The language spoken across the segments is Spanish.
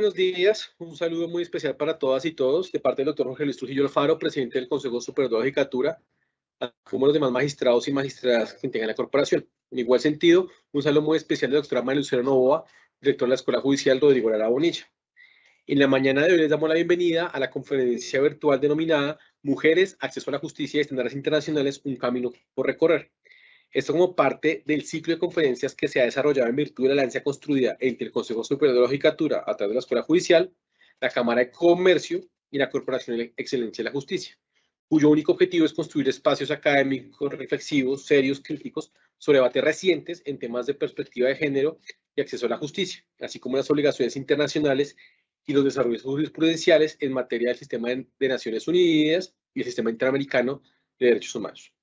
buenos días. Un saludo muy especial para todas y todos de parte del doctor Jorge Luis Trujillo Alfaro, presidente del Consejo Superior de la Judicatura, como los demás magistrados y magistradas que integran la corporación. En igual sentido, un saludo muy especial de la doctora María Lucero Novoa, directora de la Escuela Judicial Rodrigo Lara Bonilla. En la mañana de hoy les damos la bienvenida a la conferencia virtual denominada Mujeres, Acceso a la Justicia y Estándares Internacionales, un camino por recorrer. Esto como parte del ciclo de conferencias que se ha desarrollado en virtud de la alianza construida entre el Consejo Superior de la Judicatura a través de la Escuela Judicial, la Cámara de Comercio y la Corporación de Excelencia de la Justicia, cuyo único objetivo es construir espacios académicos reflexivos, serios, críticos, sobre debates recientes en temas de perspectiva de género y acceso a la justicia, así como las obligaciones internacionales y los desarrollos jurisprudenciales en materia del sistema de Naciones Unidas y el sistema interamericano de derechos humanos.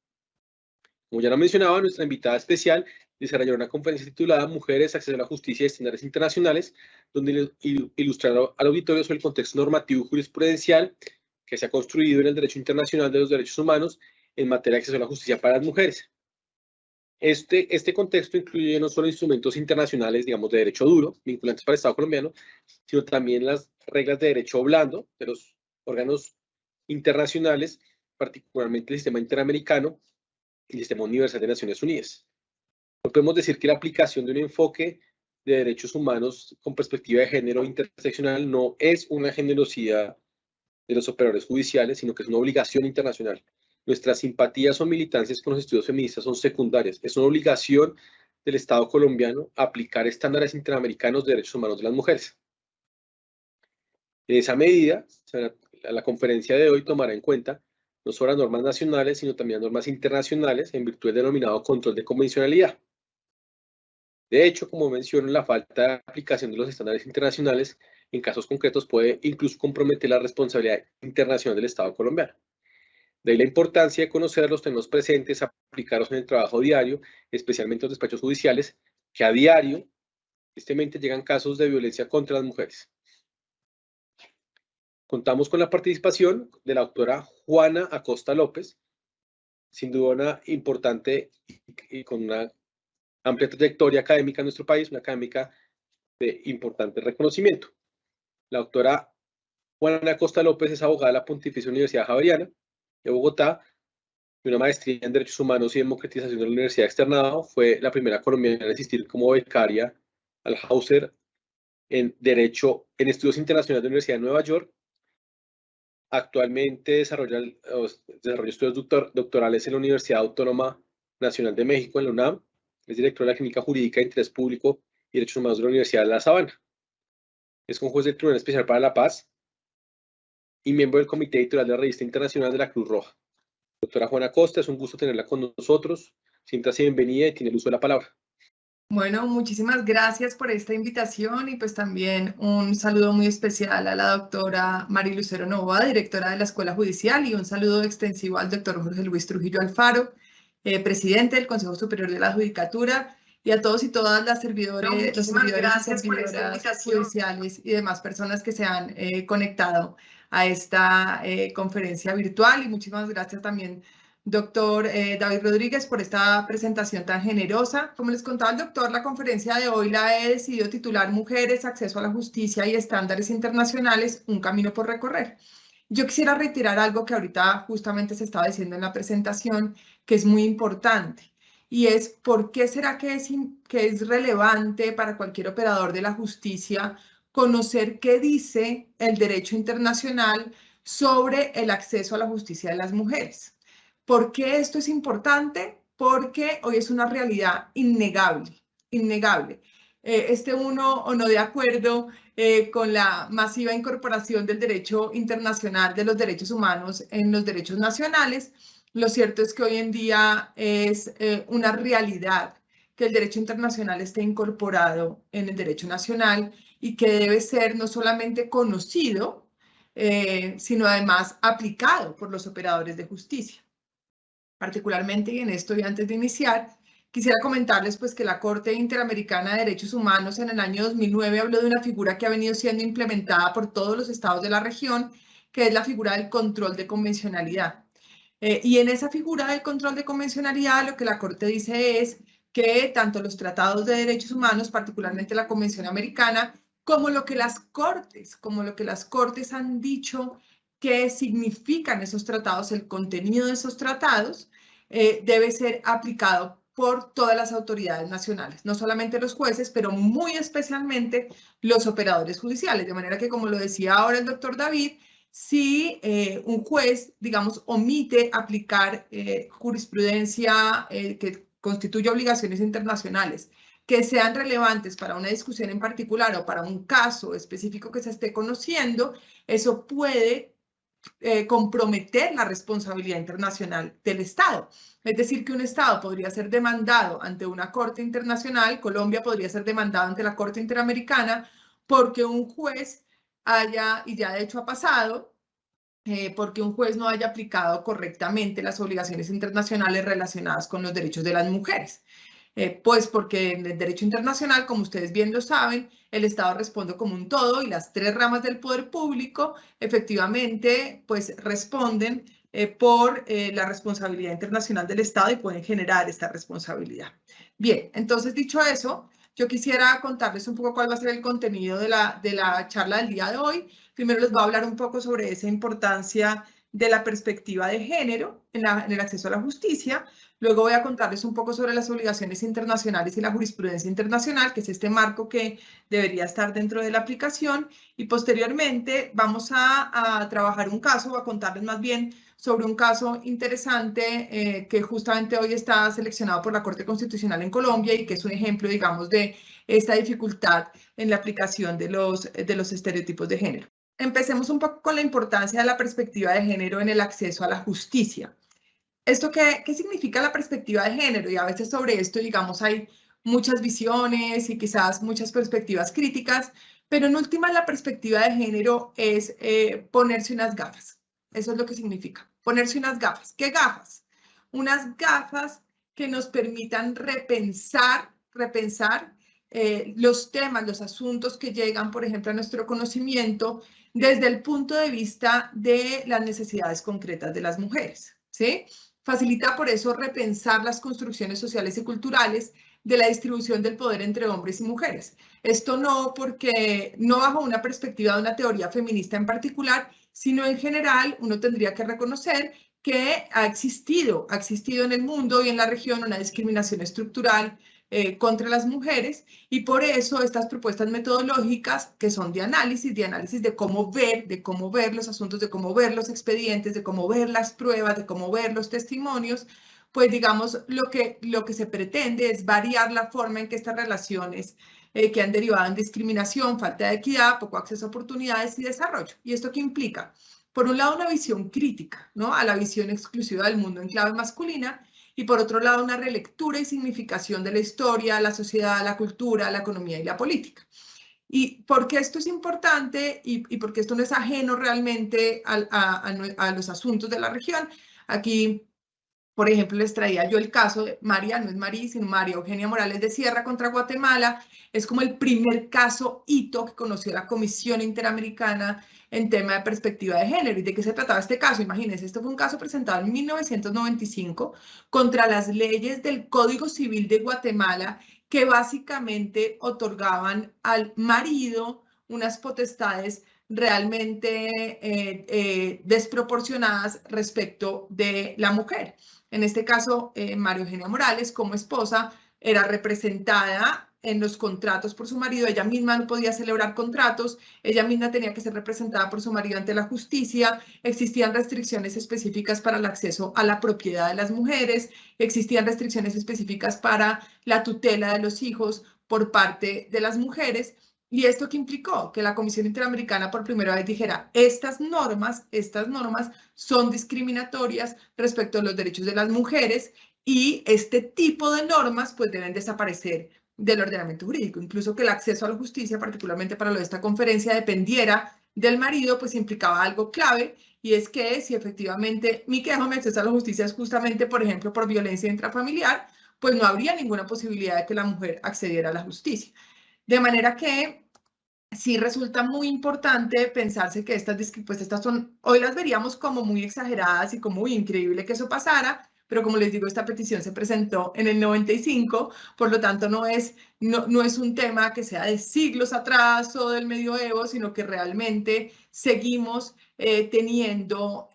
Como ya lo mencionaba, nuestra invitada especial desarrolló una conferencia titulada Mujeres, Acceso a la Justicia y Estándares Internacionales, donde ilustraron al auditorio sobre el contexto normativo y jurisprudencial que se ha construido en el derecho internacional de los derechos humanos en materia de acceso a la justicia para las mujeres. Este contexto incluye no solo instrumentos internacionales, digamos, de derecho duro, vinculantes para el Estado colombiano, sino también las reglas de derecho blando de los órganos internacionales, particularmente el sistema interamericano y el Sistema Universal de Naciones Unidas. No podemos decir que la aplicación de un enfoque de derechos humanos con perspectiva de género interseccional no es una generosidad de los operadores judiciales, sino que es una obligación internacional. Nuestras simpatías o militancias con los estudios feministas son secundarias. Es una obligación del Estado colombiano aplicar estándares interamericanos de derechos humanos de las mujeres. En esa medida, la conferencia de hoy tomará en cuenta no solo las normas nacionales, sino también las normas internacionales en virtud del denominado control de convencionalidad. De hecho, como menciono, la falta de aplicación de los estándares internacionales en casos concretos puede incluso comprometer la responsabilidad internacional del Estado colombiano. De ahí la importancia de conocer los temas presentes, aplicarlos en el trabajo diario, especialmente en los despachos judiciales, que a diario, tristemente, llegan casos de violencia contra las mujeres. Contamos con la participación de la doctora Juana Acosta López, sin duda una importante y con una amplia trayectoria académica en nuestro país, una académica de importante reconocimiento. La doctora Juana Acosta López es abogada de la Pontificia Universidad Javeriana de Bogotá, y una maestría en Derechos Humanos y Democratización de la Universidad Externado. Fue la primera colombiana en asistir como becaria al Hauser en Derecho en Estudios Internacionales de la Universidad de Nueva York. Actualmente desarrolla estudios doctorales en la Universidad Autónoma Nacional de México, en la UNAM. Es directora de la Clínica Jurídica de Interés Público y Derechos Humanos de la Universidad de La Sabana. Es juez del Tribunal Especial para la Paz y miembro del Comité Editorial de la Revista Internacional de la Cruz Roja. Doctora Juana Acosta, es un gusto tenerla con nosotros. Siéntase bienvenida y tiene el uso de la palabra. Bueno, muchísimas gracias por esta invitación y pues también un saludo muy especial a la doctora María Lucero Novoa, directora de la Escuela Judicial, y un saludo extensivo al doctor Jorge Luis Trujillo Alfaro, presidente del Consejo Superior de la Judicatura, y a todos y todas las servidores judiciales y demás personas que se han conectado a esta conferencia virtual. Y muchísimas gracias también, doctor David Rodríguez, por esta presentación tan generosa. Como les contaba el doctor, la conferencia de hoy la he decidido titular Mujeres, Acceso a la Justicia y Estándares Internacionales, un camino por recorrer. Yo quisiera reiterar algo que ahorita justamente se estaba diciendo en la presentación, que es muy importante, y es por qué será que es relevante para cualquier operador de la justicia conocer qué dice el derecho internacional sobre el acceso a la justicia de las mujeres. ¿Por qué esto es importante? Porque hoy es una realidad innegable, innegable. Esté uno o no de acuerdo con la masiva incorporación del derecho internacional de los derechos humanos en los derechos nacionales, lo cierto es que hoy en día es una realidad que el derecho internacional esté incorporado en el derecho nacional y que debe ser no solamente conocido, sino además aplicado por los operadores de justicia. Particularmente, y en esto y antes de iniciar, quisiera comentarles pues que la Corte Interamericana de Derechos Humanos en el año 2009 habló de una figura que ha venido siendo implementada por todos los estados de la región, que es la figura del control de convencionalidad. Y en esa figura del control de convencionalidad lo que la Corte dice es que tanto los tratados de derechos humanos, particularmente la Convención Americana, como lo que las cortes han dicho que significan esos tratados, el contenido de esos tratados, debe ser aplicado por todas las autoridades nacionales, no solamente los jueces, pero muy especialmente los operadores judiciales. De manera que, como lo decía ahora el doctor David, si un juez, digamos, omite aplicar jurisprudencia que constituye obligaciones internacionales, que sean relevantes para una discusión en particular o para un caso específico que se esté conociendo, eso puede comprometer la responsabilidad internacional del Estado. Es decir, que un Estado podría ser demandado ante una corte internacional, Colombia podría ser demandado ante la Corte Interamericana, porque un juez haya, y ya de hecho ha pasado, porque un juez no haya aplicado correctamente las obligaciones internacionales relacionadas con los derechos de las mujeres. Pues porque en el derecho internacional, como ustedes bien lo saben, el Estado responde como un todo y las tres ramas del poder público efectivamente pues responden por la responsabilidad internacional del Estado y pueden generar esta responsabilidad. Bien, entonces dicho eso, yo quisiera contarles un poco cuál va a ser el contenido de la charla del día de hoy. Primero les voy a hablar un poco sobre esa importancia de la perspectiva de género en el acceso a la justicia. Luego voy a contarles un poco sobre las obligaciones internacionales y la jurisprudencia internacional, que es este marco que debería estar dentro de la aplicación. Y posteriormente vamos a trabajar un caso, a contarles más bien sobre un caso interesante que justamente hoy está seleccionado por la Corte Constitucional en Colombia y que es un ejemplo, digamos, de esta dificultad en la aplicación de los estereotipos de género. Empecemos un poco con la importancia de la perspectiva de género en el acceso a la justicia. ¿Esto qué significa la perspectiva de género? Y a veces sobre esto, digamos, hay muchas visiones y quizás muchas perspectivas críticas, pero en última la perspectiva de género es ponerse unas gafas. Eso es lo que significa, ponerse unas gafas. ¿Qué gafas? Unas gafas que nos permitan repensar los temas, los asuntos que llegan, por ejemplo, a nuestro conocimiento desde el punto de vista de las necesidades concretas de las mujeres, ¿sí? Facilita por eso repensar las construcciones sociales y culturales de la distribución del poder entre hombres y mujeres. Esto no bajo una perspectiva de una teoría feminista en particular, sino en general uno tendría que reconocer que ha existido en el mundo y en la región una discriminación estructural contra las mujeres y por eso estas propuestas metodológicas que son de análisis de cómo ver los asuntos, de cómo ver los expedientes, de cómo ver las pruebas, de cómo ver los testimonios, pues digamos lo que se pretende es variar la forma en que estas relaciones que han derivado en discriminación, falta de equidad, poco acceso a oportunidades y desarrollo. ¿Y esto qué implica? Por un lado, una visión crítica, ¿no? A la visión exclusiva del mundo en clave masculina, y por otro lado una relectura y significación de la historia, la sociedad, la cultura, la economía y la política. ¿Y por qué esto es importante y por qué esto no es ajeno realmente a los asuntos de la región? Aquí, por ejemplo, les traía yo el caso de María, no es María, sino María Eugenia Morales de Sierra contra Guatemala. Es como el primer caso hito que conoció la Comisión Interamericana en tema de perspectiva de género. ¿Y de qué se trataba este caso? Imagínense, este fue un caso presentado en 1995 contra las leyes del Código Civil de Guatemala que básicamente otorgaban al marido unas potestades realmente desproporcionadas respecto de la mujer. En este caso, María Eugenia Morales, como esposa, era representada en los contratos por su marido, ella misma no podía celebrar contratos, ella misma tenía que ser representada por su marido ante la justicia, existían restricciones específicas para el acceso a la propiedad de las mujeres, existían restricciones específicas para la tutela de los hijos por parte de las mujeres. ¿Y esto qué implicó? Que la Comisión Interamericana por primera vez dijera, estas normas son discriminatorias respecto a los derechos de las mujeres y este tipo de normas pues deben desaparecer del ordenamiento jurídico. Incluso que el acceso a la justicia, particularmente para lo de esta conferencia, dependiera del marido, pues implicaba algo clave y es que si efectivamente mi quejo de acceso a la justicia es justamente, por ejemplo, por violencia intrafamiliar, pues no habría ninguna posibilidad de que la mujer accediera a la justicia. De manera que sí resulta muy importante pensarse que estas son, hoy las veríamos como muy exageradas y como muy increíble que eso pasara, pero como les digo, esta petición se presentó en el 95, por lo tanto no es un tema que sea de siglos atrás o del medioevo, sino que realmente seguimos teniendo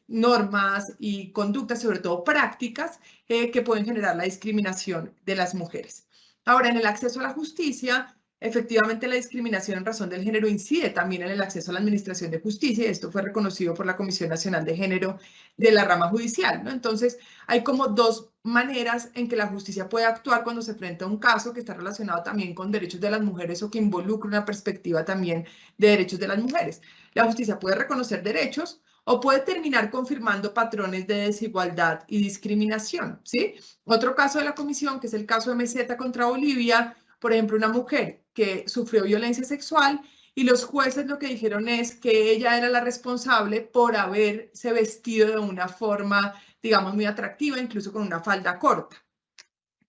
normas y conductas, sobre todo prácticas, que pueden generar la discriminación de las mujeres. Ahora, en el acceso a la justicia, efectivamente la discriminación en razón del género incide también en el acceso a la administración de justicia, y esto fue reconocido por la Comisión Nacional de Género de la rama judicial, ¿no? Entonces, hay como dos maneras en que la justicia puede actuar cuando se enfrenta a un caso que está relacionado también con derechos de las mujeres o que involucra una perspectiva también de derechos de las mujeres. La justicia puede reconocer derechos o puede terminar confirmando patrones de desigualdad y discriminación, ¿sí? Otro caso de la comisión, que es el caso MZ contra Bolivia, por ejemplo, una mujer que sufrió violencia sexual y los jueces lo que dijeron es que ella era la responsable por haberse vestido de una forma, digamos, muy atractiva, incluso con una falda corta.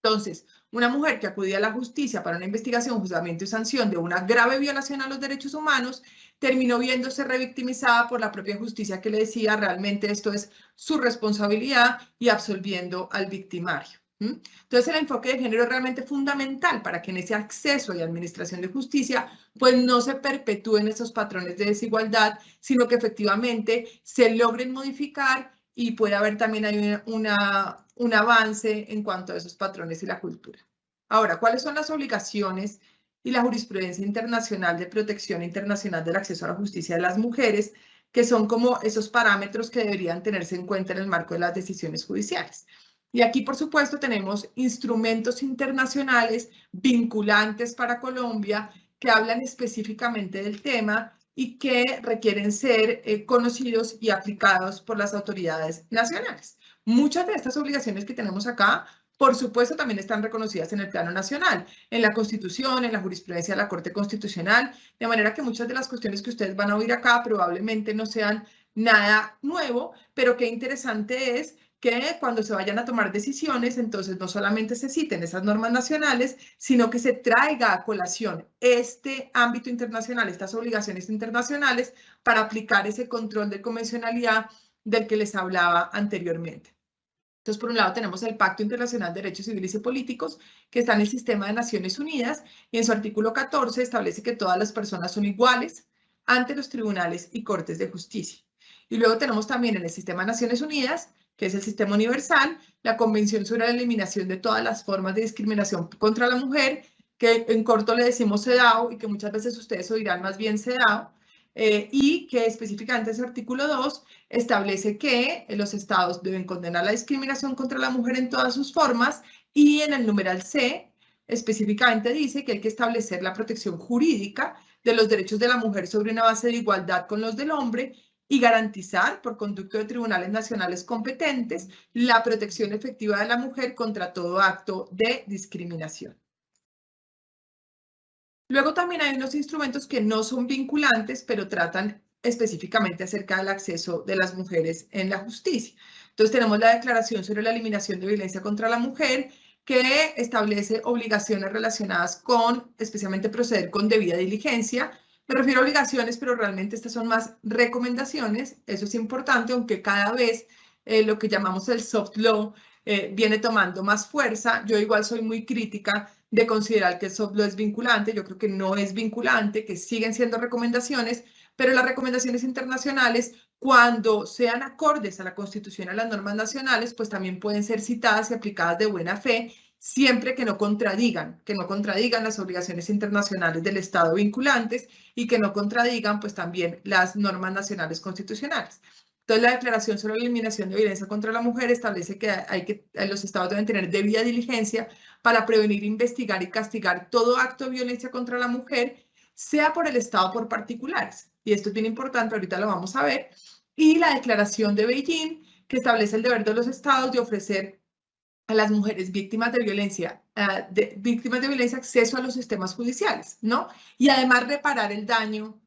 Entonces, una mujer que acudía a la justicia para una investigación, juzgamiento y sanción de una grave violación a los derechos humanos, terminó viéndose revictimizada por la propia justicia que le decía realmente esto es su responsabilidad y absolviendo al victimario. Entonces, el enfoque de género es realmente fundamental para que en ese acceso y administración de justicia, pues no se perpetúen esos patrones de desigualdad, sino que efectivamente se logren modificar y puede haber también hay un avance en cuanto a esos patrones y la cultura. Ahora, ¿cuáles son las obligaciones y la jurisprudencia internacional de protección internacional del acceso a la justicia de las mujeres, que son como esos parámetros que deberían tenerse en cuenta en el marco de las decisiones judiciales? Y aquí, por supuesto, tenemos instrumentos internacionales vinculantes para Colombia que hablan específicamente del tema y que requieren ser conocidos y aplicados por las autoridades nacionales. Muchas de estas obligaciones que tenemos acá, por supuesto, también están reconocidas en el plano nacional, en la Constitución, en la jurisprudencia de la Corte Constitucional, de manera que muchas de las cuestiones que ustedes van a oír acá probablemente no sean nada nuevo, pero qué interesante es que cuando se vayan a tomar decisiones, entonces no solamente se citen esas normas nacionales, sino que se traiga a colación este ámbito internacional, estas obligaciones internacionales para aplicar ese control de convencionalidad del que les hablaba anteriormente. Entonces, por un lado tenemos el Pacto Internacional de Derechos Civiles y Políticos, que está en el sistema de Naciones Unidas, y en su artículo 14 establece que todas las personas son iguales ante los tribunales y cortes de justicia. Y luego tenemos también en el sistema de Naciones Unidas, que es el sistema universal, la Convención sobre la Eliminación de todas las formas de discriminación contra la mujer, que en corto le decimos CEDAW y que muchas veces ustedes oirán más bien CEDAW, y que específicamente ese artículo 2 establece que los estados deben condenar la discriminación contra la mujer en todas sus formas, y en el numeral C específicamente dice que hay que establecer la protección jurídica de los derechos de la mujer sobre una base de igualdad con los del hombre y garantizar, por conducto de tribunales nacionales competentes, la protección efectiva de la mujer contra todo acto de discriminación. Luego también hay unos instrumentos que no son vinculantes, pero tratan específicamente acerca del acceso de las mujeres en la justicia. Entonces tenemos la Declaración sobre la Eliminación de Violencia contra la Mujer, que establece obligaciones relacionadas con, especialmente, proceder con debida diligencia. Me refiero a obligaciones, pero realmente estas son más recomendaciones. Eso es importante, aunque cada vez lo que llamamos el soft law viene tomando más fuerza. Yo igual soy muy crítica de considerar que el soft law es vinculante. Yo creo que no es vinculante, que siguen siendo recomendaciones, pero las recomendaciones internacionales, cuando sean acordes a la Constitución y a las normas nacionales, pues también pueden ser citadas y aplicadas de buena fe, siempre que no contradigan las obligaciones internacionales del Estado vinculantes y que no contradigan pues también las normas nacionales constitucionales. Entonces, la Declaración sobre la Eliminación de Violencia contra la Mujer establece que los estados deben tener debida diligencia para prevenir, investigar y castigar todo acto de violencia contra la mujer, sea por el Estado o por particulares. Y esto es bien importante, ahorita lo vamos a ver. Y la Declaración de Beijing, que establece el deber de los estados de ofrecer a las mujeres víctimas de violencia acceso a los sistemas judiciales, ¿no? Y además reparar el daño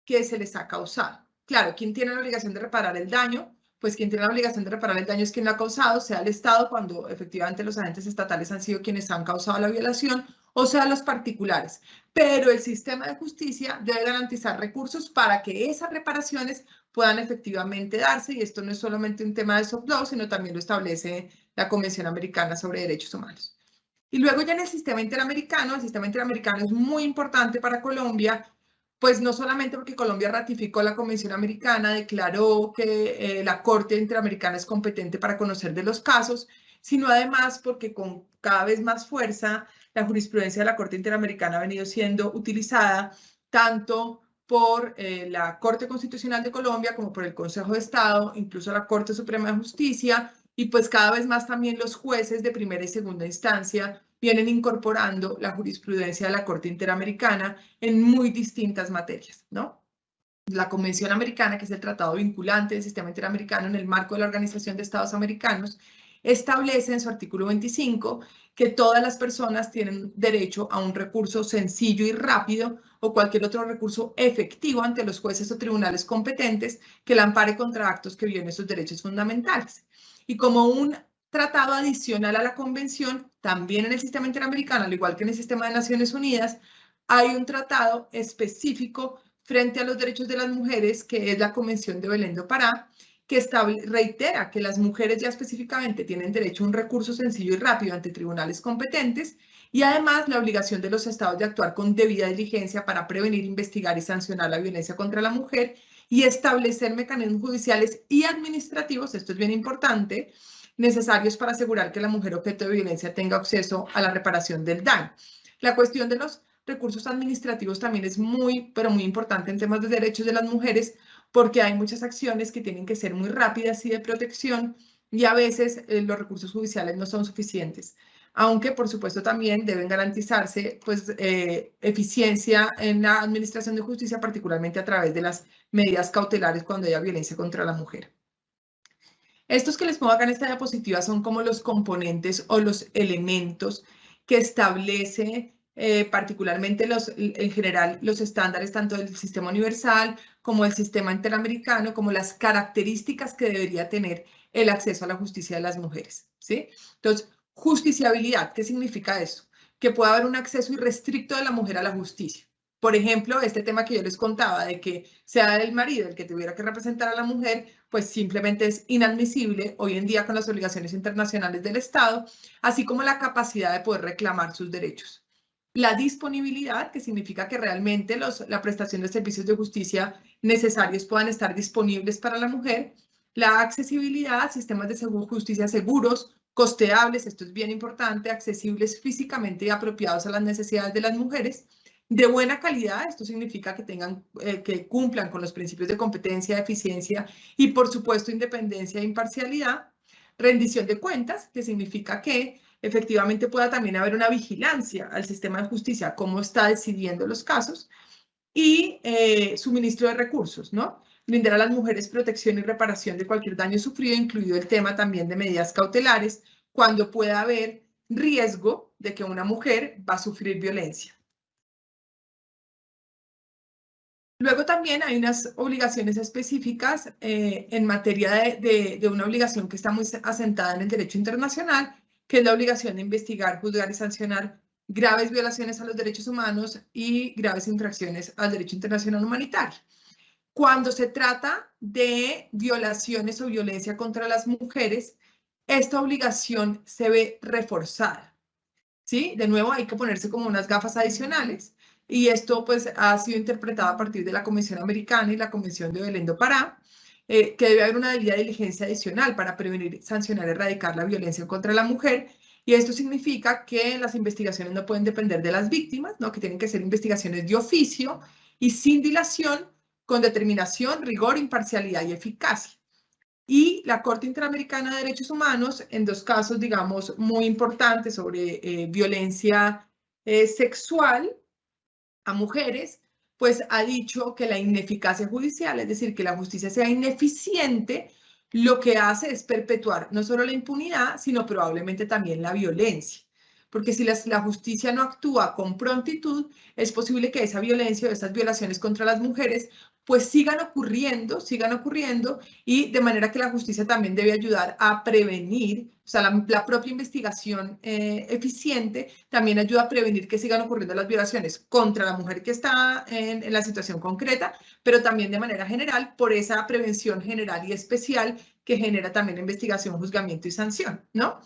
que se les ha causado. Claro, ¿quién tiene la obligación de reparar el daño? Pues quien tiene la obligación de reparar el daño es quien lo ha causado, sea el Estado, cuando efectivamente los agentes estatales han sido quienes han causado la violación, o sea los particulares. Pero el sistema de justicia debe garantizar recursos para que esas reparaciones puedan efectivamente darse, y esto no es solamente un tema de soft law, sino también lo establece la Convención Americana sobre Derechos Humanos. Y luego ya en el sistema interamericano es muy importante para Colombia, pues no solamente porque Colombia ratificó la Convención Americana, declaró que la Corte Interamericana es competente para conocer de los casos, sino además porque con cada vez más fuerza la jurisprudencia de la Corte Interamericana ha venido siendo utilizada tanto por la Corte Constitucional de Colombia como por el Consejo de Estado, incluso la Corte Suprema de Justicia, y pues cada vez más también los jueces de primera y segunda instancia vienen incorporando la jurisprudencia de la Corte Interamericana en muy distintas materias, ¿no? La Convención Americana, que es el tratado vinculante del sistema interamericano en el marco de la Organización de Estados Americanos, establece en su artículo 25 que todas las personas tienen derecho a un recurso sencillo y rápido o cualquier otro recurso efectivo ante los jueces o tribunales competentes que la ampare contra actos que violen sus derechos fundamentales. Y como un tratado adicional a la convención, también en el sistema interamericano, al igual que en el sistema de Naciones Unidas, hay un tratado específico frente a los derechos de las mujeres, que es la Convención de Belén do Pará, que reitera que las mujeres ya específicamente tienen derecho a un recurso sencillo y rápido ante tribunales competentes, y además la obligación de los estados de actuar con debida diligencia para prevenir, investigar y sancionar la violencia contra la mujer y establecer mecanismos judiciales y administrativos, esto es bien importante, necesarios para asegurar que la mujer objeto de violencia tenga acceso a la reparación del daño. La cuestión de los recursos administrativos también es muy, pero muy importante en temas de derechos de las mujeres, porque hay muchas acciones que tienen que ser muy rápidas y de protección, y a veces los recursos judiciales no son suficientes. Aunque, por supuesto, también deben garantizarse pues, eficiencia en la administración de justicia, particularmente a través de las medidas cautelares cuando haya violencia contra la mujer. Estos que les pongo acá en esta diapositiva son como los componentes o los elementos que establece particularmente en general los estándares tanto del sistema universal como del sistema interamericano, como las características que debería tener el acceso a la justicia de las mujeres, ¿sí? Entonces, justiciabilidad, ¿qué significa eso? Que pueda haber un acceso irrestricto de la mujer a la justicia. Por ejemplo, este tema que yo les contaba de que sea el marido el que tuviera que representar a la mujer, pues simplemente es inadmisible hoy en día con las obligaciones internacionales del Estado, así como la capacidad de poder reclamar sus derechos. La disponibilidad, que significa que realmente la prestación de servicios de justicia necesarios puedan estar disponibles para la mujer. La accesibilidad, sistemas de justicia seguros, costeables, esto es bien importante, accesibles físicamente y apropiados a las necesidades de las mujeres. De buena calidad, esto significa que que cumplan con los principios de competencia, eficiencia y, por supuesto, independencia e imparcialidad. Rendición de cuentas, que significa que efectivamente pueda también haber una vigilancia al sistema de justicia, cómo está decidiendo los casos, y suministro de recursos, ¿no? Brindar a las mujeres protección y reparación de cualquier daño sufrido, incluido el tema también de medidas cautelares, cuando pueda haber riesgo de que una mujer va a sufrir violencia. Luego también hay unas obligaciones específicas en materia de una obligación que está muy asentada en el derecho internacional, que es la obligación de investigar, juzgar y sancionar graves violaciones a los derechos humanos y graves infracciones al derecho internacional humanitario. Cuando se trata de violaciones o violencia contra las mujeres, esta obligación se ve reforzada, ¿sí? De nuevo, hay que ponerse como unas gafas adicionales. Y esto pues ha sido interpretado a partir de la Convención Americana y la Convención de Belén do Pará, que debe haber una debida diligencia adicional para prevenir, sancionar y erradicar la violencia contra la mujer. Y esto significa que las investigaciones no pueden depender de las víctimas, ¿no? Que tienen que ser investigaciones de oficio y sin dilación, con determinación, rigor, imparcialidad y eficacia. Y la Corte Interamericana de Derechos Humanos, en dos casos, digamos, muy importantes sobre violencia sexual a mujeres, pues ha dicho que la ineficacia judicial, es decir, que la justicia sea ineficiente, lo que hace es perpetuar no solo la impunidad, sino probablemente también la violencia. porque si la justicia no actúa con prontitud, es posible que esa violencia o esas violaciones contra las mujeres pues sigan ocurriendo, y de manera que la justicia también debe ayudar a prevenir, o sea, la propia investigación eficiente también ayuda a prevenir que sigan ocurriendo las violaciones contra la mujer que está en la situación concreta, pero también de manera general por esa prevención general y especial que genera también investigación, juzgamiento y sanción, ¿no?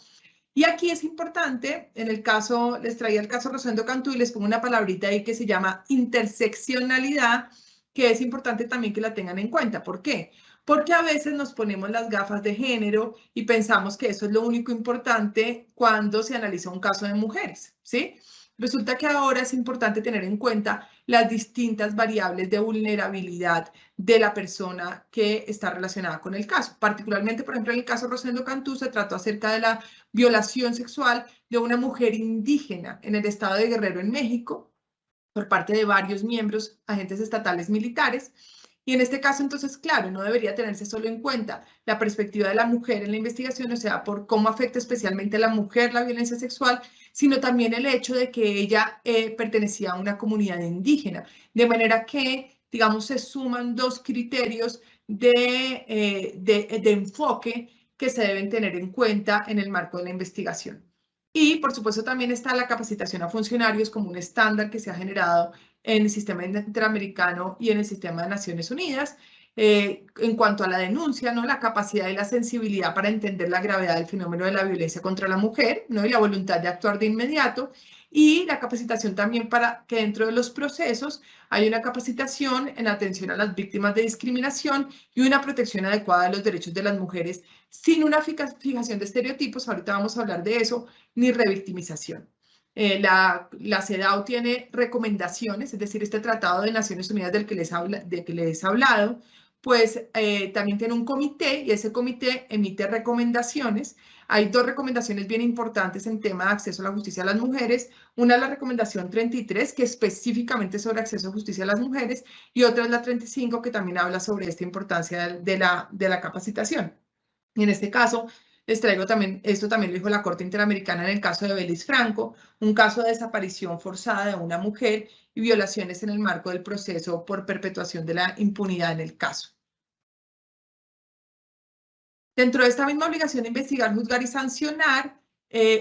Y aquí es importante, en el caso, les traía el caso Rosendo Cantú y les pongo una palabrita ahí que se llama interseccionalidad, que es importante también que la tengan en cuenta. ¿Por qué? Porque a veces nos ponemos las gafas de género y pensamos que eso es lo único importante cuando se analiza un caso de mujeres, ¿sí? Resulta que ahora es importante tener en cuenta las distintas variables de vulnerabilidad de la persona que está relacionada con el caso. Particularmente, por ejemplo, en el caso Rosendo Cantú se trató acerca de la violación sexual de una mujer indígena en el estado de Guerrero, en México, por parte de varios miembros, agentes estatales militares. Y en este caso, entonces, claro, no debería tenerse solo en cuenta la perspectiva de la mujer en la investigación, o sea, por cómo afecta especialmente a la mujer la violencia sexual, sino también el hecho de que ella pertenecía a una comunidad indígena. De manera que, digamos, se suman dos criterios de enfoque que se deben tener en cuenta en el marco de la investigación. Y, por supuesto, también está la capacitación a funcionarios como un estándar que se ha generado en el sistema interamericano y en el sistema de Naciones Unidas. En cuanto a la denuncia, ¿no? La capacidad y la sensibilidad para entender la gravedad del fenómeno de la violencia contra la mujer, ¿no? Y la voluntad de actuar de inmediato. Y la capacitación también para que dentro de los procesos hay una capacitación en atención a las víctimas de discriminación y una protección adecuada de los derechos de las mujeres sin una fijación de estereotipos, ahorita vamos a hablar de eso, ni revictimización. La CEDAW tiene recomendaciones, es decir, este Tratado de Naciones Unidas del que les he hablado, pues también tiene un comité y ese comité emite recomendaciones. Hay dos recomendaciones bien importantes en tema de acceso a la justicia a las mujeres. Una es la recomendación 33, que específicamente sobre acceso a justicia a las mujeres, y otra es la 35, que también habla sobre esta importancia de la capacitación. Y en este caso, les traigo también, esto también lo dijo la Corte Interamericana en el caso de Belis Franco, un caso de desaparición forzada de una mujer y violaciones en el marco del proceso por perpetuación de la impunidad en el caso. Dentro de esta misma obligación de investigar, juzgar y sancionar,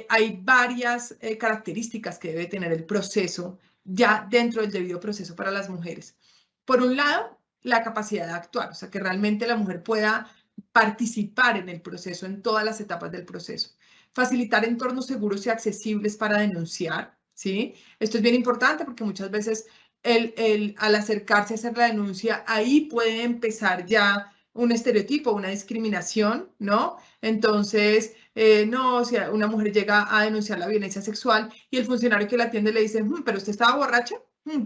hay varias características que debe tener el proceso ya dentro del debido proceso para las mujeres. Por un lado, la capacidad de actuar, o sea, que realmente la mujer pueda participar en el proceso, en todas las etapas del proceso. Facilitar entornos seguros y accesibles para denunciar, ¿sí? Esto es bien importante porque muchas veces al acercarse a hacer la denuncia, ahí puede empezar ya un estereotipo, una discriminación, ¿no? Entonces, no, si una mujer llega a denunciar la violencia sexual y el funcionario que la atiende le dice, pero usted estaba borracha,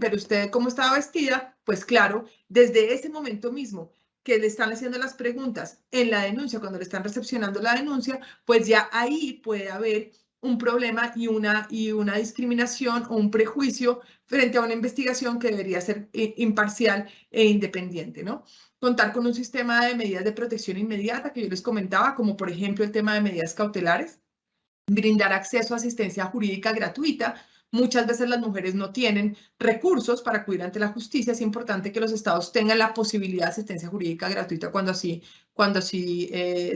pero usted cómo estaba vestida, pues claro, desde ese momento mismo que le están haciendo las preguntas en la denuncia, cuando le están recepcionando la denuncia, pues ya ahí puede haber un problema y una discriminación o un prejuicio frente a una investigación que debería ser imparcial e independiente, ¿no? Contar con un sistema de medidas de protección inmediata que yo les comentaba, como por ejemplo el tema de medidas cautelares, brindar acceso a asistencia jurídica gratuita. Muchas veces las mujeres no tienen recursos para acudir ante la justicia. Es importante que los estados tengan la posibilidad de asistencia jurídica gratuita cuando así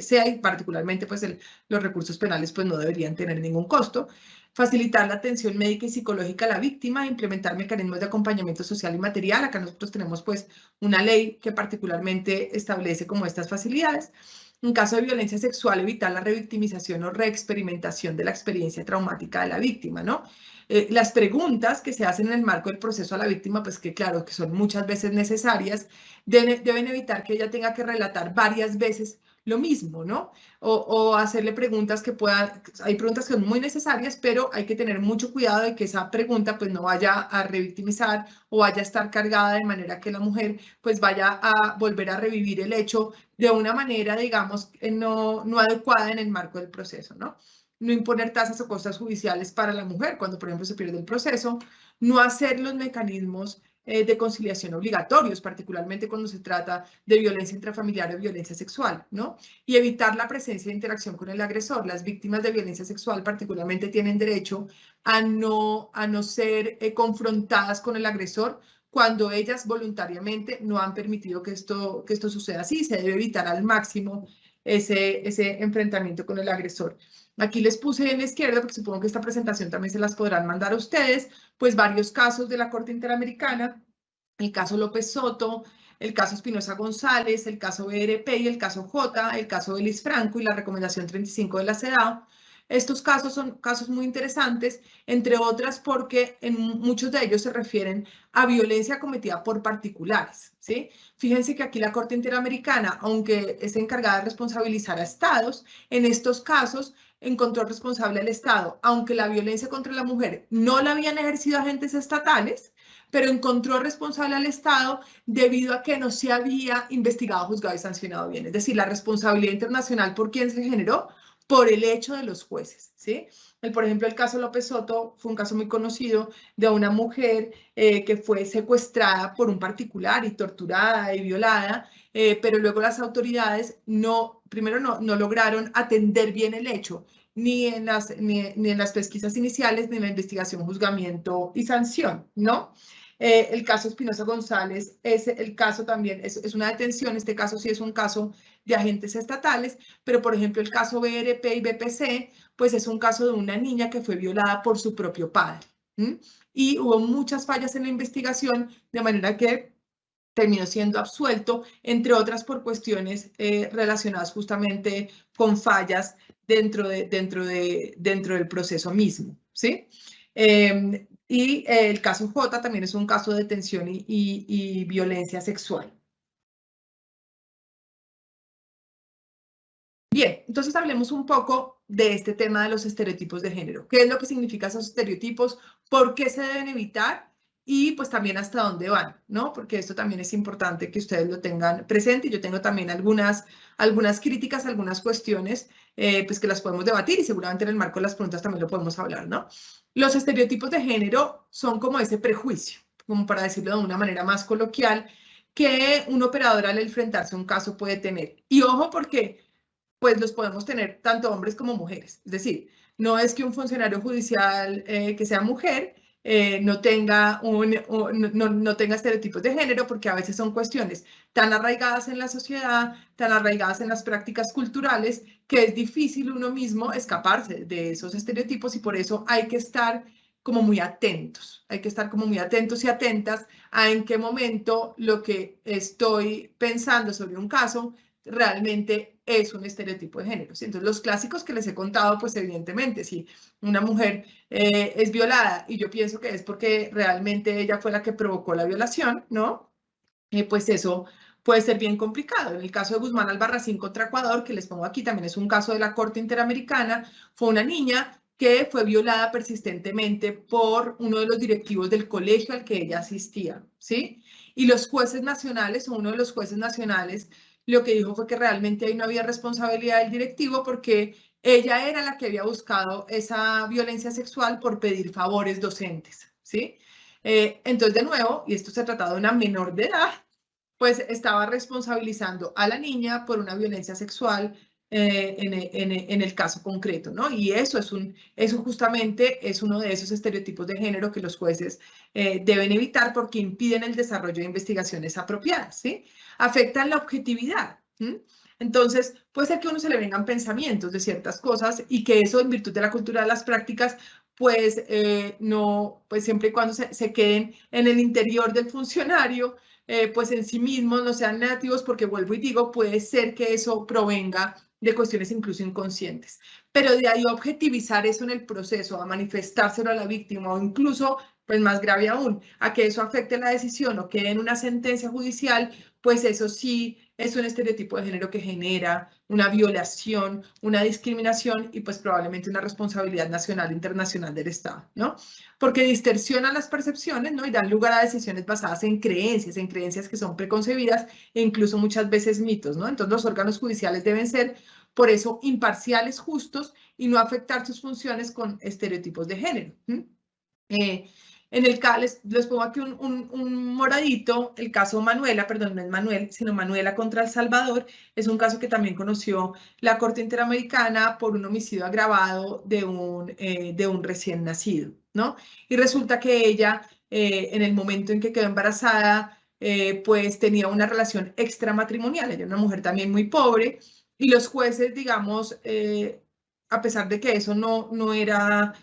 sea, y particularmente pues los recursos penales pues no deberían tener ningún costo. Facilitar la atención médica y psicológica a la víctima, implementar mecanismos de acompañamiento social y material. Acá nosotros tenemos pues una ley que particularmente establece como estas facilidades. En caso de violencia sexual, evitar la revictimización o reexperimentación de la experiencia traumática de la víctima, ¿no? Las preguntas que se hacen en el marco del proceso a la víctima, pues que claro, que son muchas veces necesarias, deben evitar que ella tenga que relatar varias veces lo mismo, ¿no? O hacerle preguntas que puedan, hay preguntas que son muy necesarias, pero hay que tener mucho cuidado de que esa pregunta pues no vaya a revictimizar o vaya a estar cargada de manera que la mujer pues vaya a volver a revivir el hecho de una manera, digamos, no adecuada en el marco del proceso, ¿no? No imponer tasas o costas judiciales para la mujer cuando, por ejemplo, se pierde el proceso, no hacer los mecanismos de conciliación obligatorios, particularmente cuando se trata de violencia intrafamiliar o violencia sexual, ¿no? Y evitar la presencia de interacción con el agresor. Las víctimas de violencia sexual particularmente tienen derecho a no ser confrontadas con el agresor cuando ellas voluntariamente no han permitido que esto suceda así. Se debe evitar al máximo ese enfrentamiento con el agresor. Aquí les puse en la izquierda, porque supongo que esta presentación también se las podrán mandar a ustedes, pues varios casos de la Corte Interamericana, el caso López Soto, el caso Espinosa González, el caso BRP y el caso J, el caso de Liz Franco y la recomendación 35 de la CEDAW. Estos casos son casos muy interesantes, entre otras porque en muchos de ellos se refieren a violencia cometida por particulares, ¿sí? Fíjense que aquí la Corte Interamericana, aunque es encargada de responsabilizar a estados, en estos casos encontró responsable al Estado, aunque la violencia contra la mujer no la habían ejercido agentes estatales, pero encontró responsable al Estado debido a que no se había investigado, juzgado y sancionado bien. Es decir, la responsabilidad internacional, ¿por quién se generó? Por el hecho de los jueces, ¿sí? Por ejemplo, el caso López Soto fue un caso muy conocido de una mujer que fue secuestrada por un particular y torturada y violada, pero luego las autoridades primero no lograron atender bien el hecho, ni en las pesquisas iniciales, ni en la investigación, juzgamiento y sanción, ¿no? El caso Espinosa González el caso también, es una detención, este caso sí es un caso de agentes estatales, pero por ejemplo el caso BRP y BPC, pues es un caso de una niña que fue violada por su propio padre. Y hubo muchas fallas en la investigación, de manera que terminó siendo absuelto, entre otras por cuestiones relacionadas justamente con fallas dentro del proceso mismo, ¿sí? Y el caso J también es un caso de detención y violencia sexual. Bien, entonces hablemos un poco de este tema de los estereotipos de género. ¿Qué es lo que significan esos estereotipos? ¿Por qué se deben evitar? Y pues también hasta dónde van, ¿no? Porque esto también es importante que ustedes lo tengan presente. Yo tengo también algunas críticas, algunas cuestiones, pues que las podemos debatir y seguramente en el marco de las preguntas también lo podemos hablar, ¿no? Los estereotipos de género son como ese prejuicio, como para decirlo de una manera más coloquial, que un operador al enfrentarse a un caso puede tener. Y ojo, porque pues los podemos tener tanto hombres como mujeres. Es decir, no es que un funcionario judicial que sea mujer no tenga estereotipos de género, porque a veces son cuestiones tan arraigadas en la sociedad, tan arraigadas en las prácticas culturales, que es difícil uno mismo escaparse de esos estereotipos y por eso hay que estar como muy atentos, hay que estar como muy atentos y atentas a en qué momento lo que estoy pensando sobre un caso realmente es un estereotipo de género. Entonces, los clásicos que les he contado, pues evidentemente, si una mujer es violada y yo pienso que es porque realmente ella fue la que provocó la violación, ¿no? Pues eso puede ser bien complicado. En el caso de Guzmán Albarracín contra Ecuador, que les pongo aquí, también es un caso de la Corte Interamericana, fue una niña que fue violada persistentemente por uno de los directivos del colegio al que ella asistía, ¿sí? Y los jueces nacionales, o uno de los jueces nacionales, lo que dijo fue que realmente ahí no había responsabilidad del directivo porque ella era la que había buscado esa violencia sexual por pedir favores docentes, ¿sí? Entonces, de nuevo, y esto se trataba de una menor de edad, pues estaba responsabilizando a la niña por una violencia sexual en el caso concreto, ¿no? Y eso justamente es uno de esos estereotipos de género que los jueces deben evitar porque impiden el desarrollo de investigaciones apropiadas, ¿sí? Afectan la objetividad. Entonces, puede ser que a uno se le vengan pensamientos de ciertas cosas y que eso, en virtud de la cultura de las prácticas, pues no, pues siempre y cuando se queden en el interior del funcionario, pues en sí mismos no sean negativos, porque vuelvo y digo, puede ser que eso provenga de cuestiones incluso inconscientes. Pero de ahí objetivizar eso en el proceso, a manifestárselo a la víctima o incluso, pues más grave aún, a que eso afecte la decisión o quede en una sentencia judicial, pues eso sí es un estereotipo de género que genera una violación, una discriminación y pues probablemente una responsabilidad nacional e internacional del Estado, ¿no? Porque distorsionan las percepciones, ¿no? Y dan lugar a decisiones basadas en creencias que son preconcebidas e incluso muchas veces mitos, ¿no? Entonces los órganos judiciales deben ser, por eso, imparciales, justos y no afectar sus funciones con estereotipos de género. En el caso, les pongo aquí un moradito, el caso Manuela, perdón, no es Manuel, sino Manuela contra El Salvador, es un caso que también conoció la Corte Interamericana por un homicidio agravado de un recién nacido, ¿no? Y resulta que ella, en el momento en que quedó embarazada, pues tenía una relación extramatrimonial, ella era una mujer también muy pobre, y los jueces, digamos, a pesar de que eso no era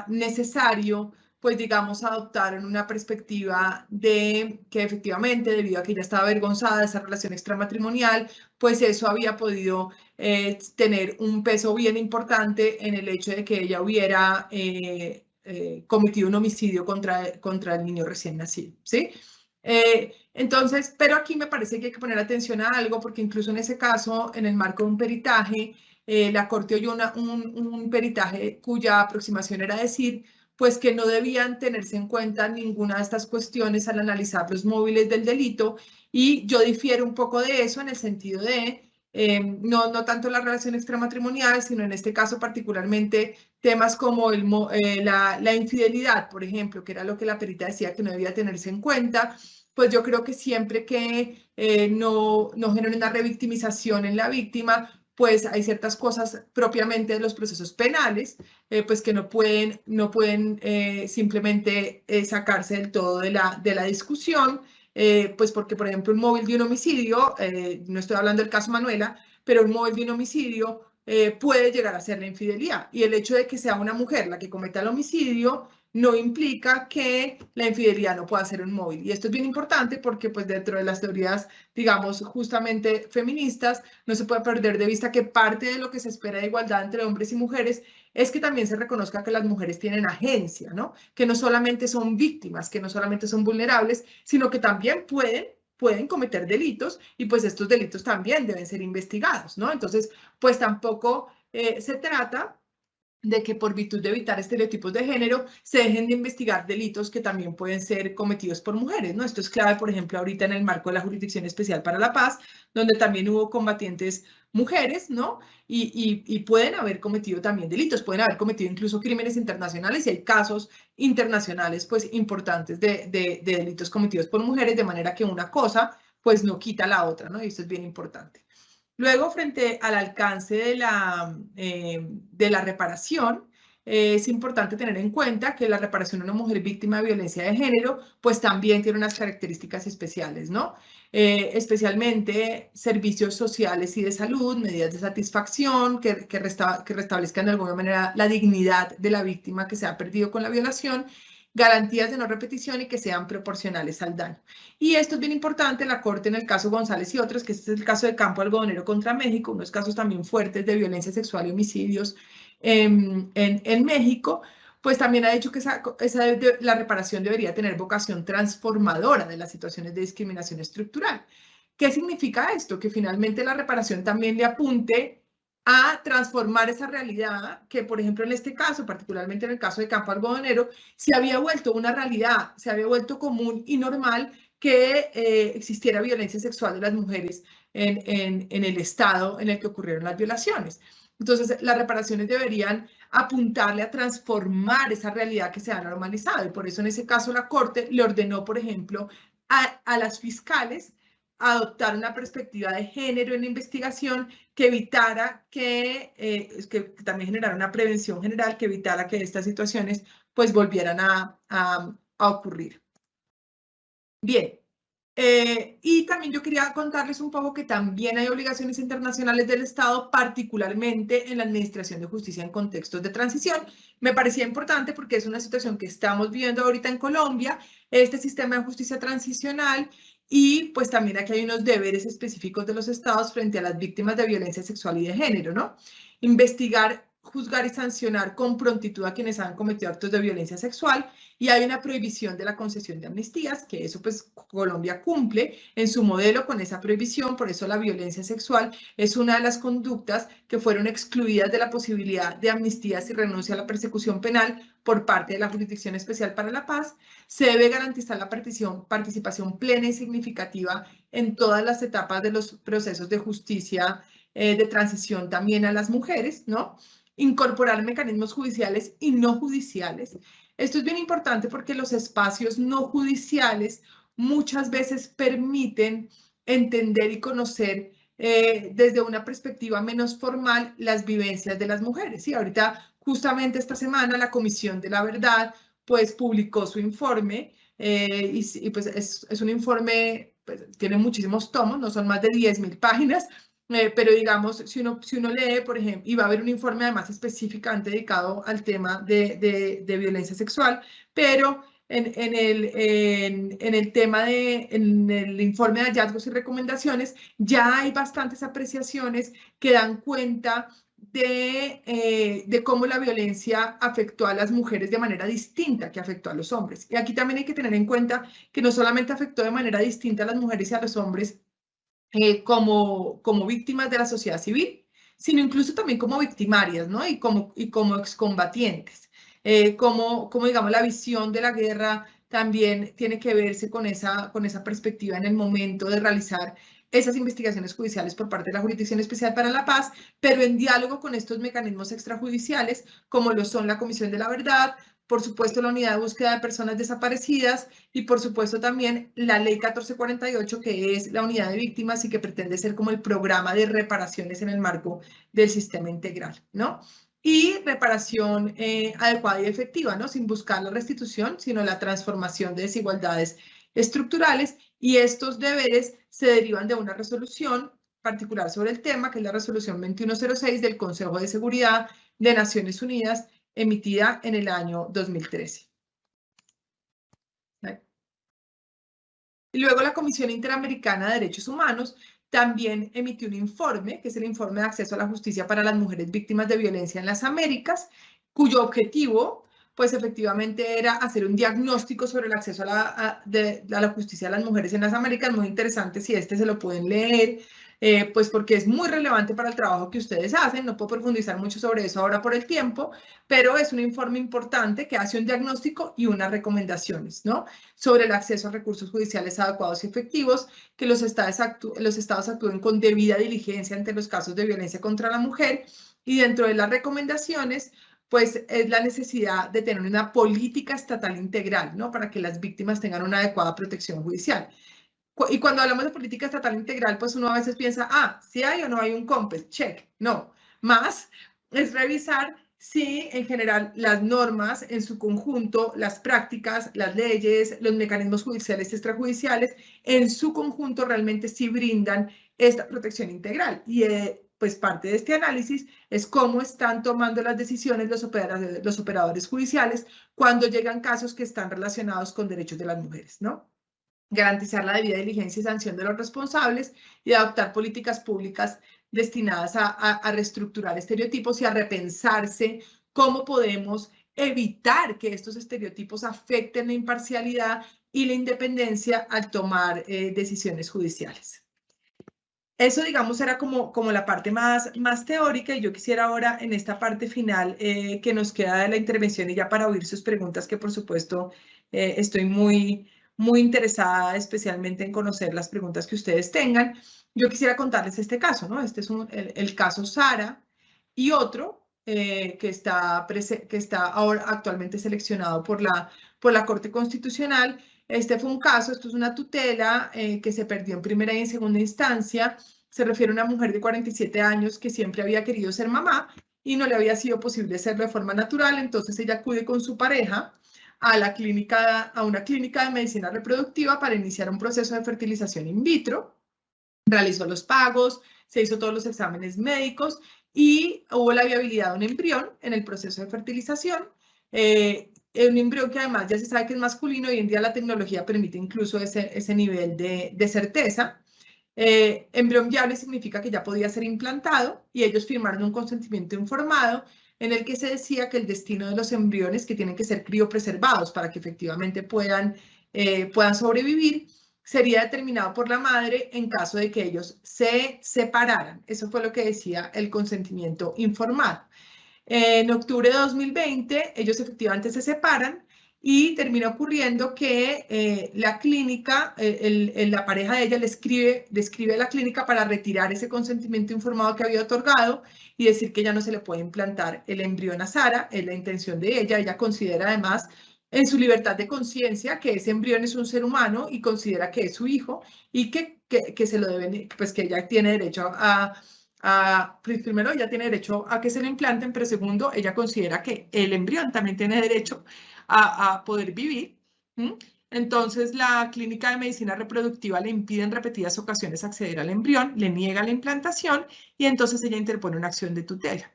necesario, pues digamos, adoptaron una perspectiva de que efectivamente, debido a que ella estaba avergonzada de esa relación extramatrimonial, pues eso había podido tener un peso bien importante en el hecho de que ella hubiera cometido un homicidio contra el niño recién nacido, ¿sí? Entonces, pero aquí me parece que hay que poner atención a algo, porque incluso en ese caso, en el marco de un peritaje, la Corte oyó un peritaje cuya aproximación era decir, pues que no debían tenerse en cuenta ninguna de estas cuestiones al analizar los móviles del delito, y yo difiero un poco de eso en el sentido de, no tanto la relación extramatrimonial, sino en este caso particularmente temas como la infidelidad, por ejemplo, que era lo que la perita decía que no debía tenerse en cuenta. Pues yo creo que siempre que no genere una revictimización en la víctima, pues hay ciertas cosas propiamente de los procesos penales, pues que no pueden simplemente sacarse del todo de la discusión, pues porque, por ejemplo, un móvil de un homicidio, no estoy hablando del caso Manuela, pero un móvil de un homicidio puede llegar a ser la infidelidad. Y el hecho de que sea una mujer la que cometa el homicidio no implica que la infidelidad no pueda ser un móvil. Y esto es bien importante porque pues dentro de las teorías, digamos, justamente feministas, no se puede perder de vista que parte de lo que se espera de igualdad entre hombres y mujeres es que también se reconozca que las mujeres tienen agencia, ¿no? Que no solamente son víctimas, que no solamente son vulnerables, sino que también pueden cometer delitos, y pues estos delitos también deben ser investigados, ¿no? Entonces, pues tampoco se trata de que por virtud de evitar estereotipos de género se dejen de investigar delitos que también pueden ser cometidos por mujeres, ¿no? Esto es clave, por ejemplo, ahorita en el marco de la Jurisdicción Especial para la Paz, donde también hubo combatientes mujeres, ¿no? Y pueden haber cometido también delitos, pueden haber cometido incluso crímenes internacionales, y hay casos internacionales, pues, importantes de delitos cometidos por mujeres, de manera que una cosa, pues, no quita la otra, ¿no? Y esto es bien importante. Luego, frente al alcance de la reparación, es importante tener en cuenta que la reparación a una mujer víctima de violencia de género, pues también tiene unas características especiales, ¿no? Especialmente servicios sociales y de salud, medidas de satisfacción que restablezcan de alguna manera la dignidad de la víctima que se ha perdido con la violación, garantías de no repetición y que sean proporcionales al daño. Y esto es bien importante, la Corte en el caso González y otros, que este es el caso de Campo Algodonero contra México, unos casos también fuertes de violencia sexual y homicidios en México, pues también ha dicho que la reparación debería tener vocación transformadora de las situaciones de discriminación estructural. ¿Qué significa esto? Que finalmente la reparación también le apunte a transformar esa realidad que, por ejemplo, en este caso, particularmente en el caso de Campo Algodonero, se había vuelto una realidad, se había vuelto común y normal que existiera violencia sexual de las mujeres en el estado en el que ocurrieron las violaciones. Entonces, las reparaciones deberían apuntarle a transformar esa realidad que se ha normalizado, y por eso en ese caso la Corte le ordenó, por ejemplo, a las fiscales adoptar una perspectiva de género en la investigación que evitara que también generara una prevención general que evitara que estas situaciones pues volvieran a ocurrir. Bien, y también yo quería contarles un poco que también hay obligaciones internacionales del Estado, particularmente en la administración de justicia en contextos de transición. Me parecía importante porque es una situación que estamos viviendo ahorita en Colombia, este sistema de justicia transicional, y pues también aquí hay unos deberes específicos de los estados frente a las víctimas de violencia sexual y de género, ¿no? Investigar, juzgar y sancionar con prontitud a quienes han cometido actos de violencia sexual, y hay una prohibición de la concesión de amnistías, que eso pues Colombia cumple en su modelo con esa prohibición. Por eso la violencia sexual es una de las conductas que fueron excluidas de la posibilidad de amnistías y renuncia a la persecución penal por parte de la Jurisdicción Especial para la Paz. Se debe garantizar la participación plena y significativa en todas las etapas de los procesos de justicia de transición también a las mujeres, ¿no? Incorporar mecanismos judiciales y no judiciales Esto es bien importante porque los espacios no judiciales muchas veces permiten entender y conocer desde una perspectiva menos formal las vivencias de las mujeres. Y ahorita, justamente esta semana, la Comisión de la Verdad pues publicó su informe y pues es un informe, pues, tiene muchísimos tomos, no son más de 10.000 páginas, pero digamos, si uno lee, por ejemplo, y va a haber un informe además específicamente dedicado al tema de violencia sexual, pero en el tema en el informe de hallazgos y recomendaciones, ya hay bastantes apreciaciones que dan cuenta de cómo la violencia afectó a las mujeres de manera distinta que afectó a los hombres. Y aquí también hay que tener en cuenta que no solamente afectó de manera distinta a las mujeres y a los hombres, como víctimas de la sociedad civil, sino incluso también como victimarias, ¿no? Y como excombatientes. Como digamos, la visión de la guerra también tiene que verse con esa perspectiva en el momento de realizar esas investigaciones judiciales por parte de la Jurisdicción Especial para la Paz, pero en diálogo con estos mecanismos extrajudiciales, como lo son la Comisión de la Verdad, por supuesto la Unidad de Búsqueda de Personas Desaparecidas y por supuesto también la Ley 1448, que es la Unidad de Víctimas y que pretende ser como el programa de reparaciones en el marco del sistema integral, ¿no? Y reparación adecuada y efectiva, ¿no? Sin buscar la restitución, sino la transformación de desigualdades estructurales, y estos deberes se derivan de una resolución particular sobre el tema, que es la resolución 2106 del Consejo de Seguridad de Naciones Unidas, emitida en el año 2013. Y luego la Comisión Interamericana de Derechos Humanos también emitió un informe, que es el Informe de Acceso a la Justicia para las Mujeres Víctimas de Violencia en las Américas, cuyo objetivo, pues efectivamente, era hacer un diagnóstico sobre el acceso a la justicia de las mujeres en las Américas. Muy interesante, si se lo pueden leer, pues porque es muy relevante para el trabajo que ustedes hacen. No puedo profundizar mucho sobre eso ahora por el tiempo, pero es un informe importante que hace un diagnóstico y unas recomendaciones, ¿no? Sobre el acceso a recursos judiciales adecuados y efectivos, que los estados actúen con debida diligencia ante los casos de violencia contra la mujer, y dentro de las recomendaciones, pues es la necesidad de tener una política estatal integral, ¿no? Para que las víctimas tengan una adecuada protección judicial. Y cuando hablamos de política estatal integral, pues uno a veces piensa, si hay o no hay un COMPES, check. No, más es revisar si en general las normas en su conjunto, las prácticas, las leyes, los mecanismos judiciales y extrajudiciales, en su conjunto realmente sí brindan esta protección integral. Y pues parte de este análisis es cómo están tomando las decisiones los operadores judiciales cuando llegan casos que están relacionados con derechos de las mujeres, ¿no? Garantizar la debida diligencia y sanción de los responsables y adoptar políticas públicas destinadas a reestructurar estereotipos y a repensarse cómo podemos evitar que estos estereotipos afecten la imparcialidad y la independencia al tomar decisiones judiciales. Eso, digamos, era como la parte más teórica, y yo quisiera ahora, en esta parte final que nos queda de la intervención, y ya para oír sus preguntas, que por supuesto estoy muy interesada especialmente en conocer las preguntas que ustedes tengan, yo quisiera contarles este caso, ¿no? Este es el caso Sara, y otro que está ahora actualmente seleccionado por la Corte Constitucional. Este fue un caso, esto es una tutela que se perdió en primera y en segunda instancia. Se refiere a una mujer de 47 años que siempre había querido ser mamá y no le había sido posible hacerlo de forma natural. Entonces ella acude con su pareja a una clínica de medicina reproductiva para iniciar un proceso de fertilización in vitro. Realizó los pagos, se hizo todos los exámenes médicos y hubo la viabilidad de un embrión en el proceso de fertilización. Un embrión que además ya se sabe que es masculino. Hoy en día la tecnología permite incluso ese nivel de certeza. Embrión viable significa que ya podía ser implantado, y ellos firmaron un consentimiento informado en el que se decía que el destino de los embriones, que tienen que ser criopreservados para que efectivamente puedan sobrevivir, sería determinado por la madre en caso de que ellos se separaran. Eso fue lo que decía el consentimiento informado. En octubre de 2020, ellos efectivamente se separan, y termina ocurriendo que la clínica, la pareja de ella le escribe a la clínica para retirar ese consentimiento informado que había otorgado y decir que ya no se le puede implantar el embrión a Sara. Es la intención de ella. Ella considera además en su libertad de conciencia que ese embrión es un ser humano y considera que es su hijo y que se lo deben, pues que ella tiene derecho primero, ella tiene derecho a que se lo implanten, pero segundo, ella considera que el embrión también tiene derecho a poder vivir. Entonces, la clínica de medicina reproductiva le impide en repetidas ocasiones acceder al embrión, le niega la implantación y entonces ella interpone una acción de tutela.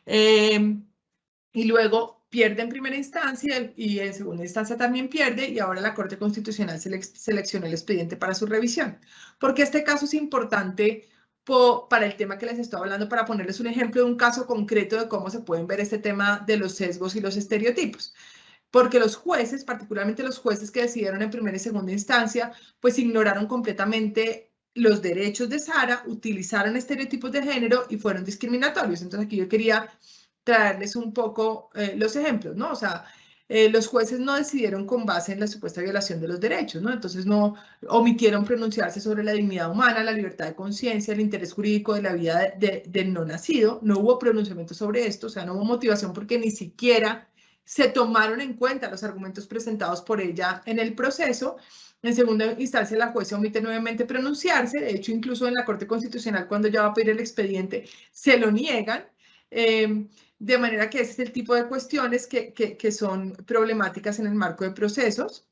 Y luego pierde en primera instancia y en segunda instancia también pierde y ahora la Corte Constitucional selecciona el expediente para su revisión. Porque este caso es importante para el tema que les estoy hablando, para ponerles un ejemplo de un caso concreto de cómo se pueden ver este tema de los sesgos y los estereotipos. Porque los jueces, particularmente los jueces que decidieron en primera y segunda instancia, pues ignoraron completamente los derechos de Sara, utilizaron estereotipos de género y fueron discriminatorios. Entonces aquí yo quería traerles un poco los ejemplos, ¿no? O sea, los jueces no decidieron con base en la supuesta violación de los derechos, ¿no? Entonces no omitieron pronunciarse sobre la dignidad humana, la libertad de conciencia, el interés jurídico de la vida del no nacido. No hubo pronunciamiento sobre esto, o sea, no hubo motivación porque ni siquiera se tomaron en cuenta los argumentos presentados por ella en el proceso. En segunda instancia, la jueza omite nuevamente pronunciarse. De hecho, incluso en la Corte Constitucional, cuando ya va a pedir el expediente, se lo niegan. De manera que ese es el tipo de cuestiones que son problemáticas en el marco de procesos.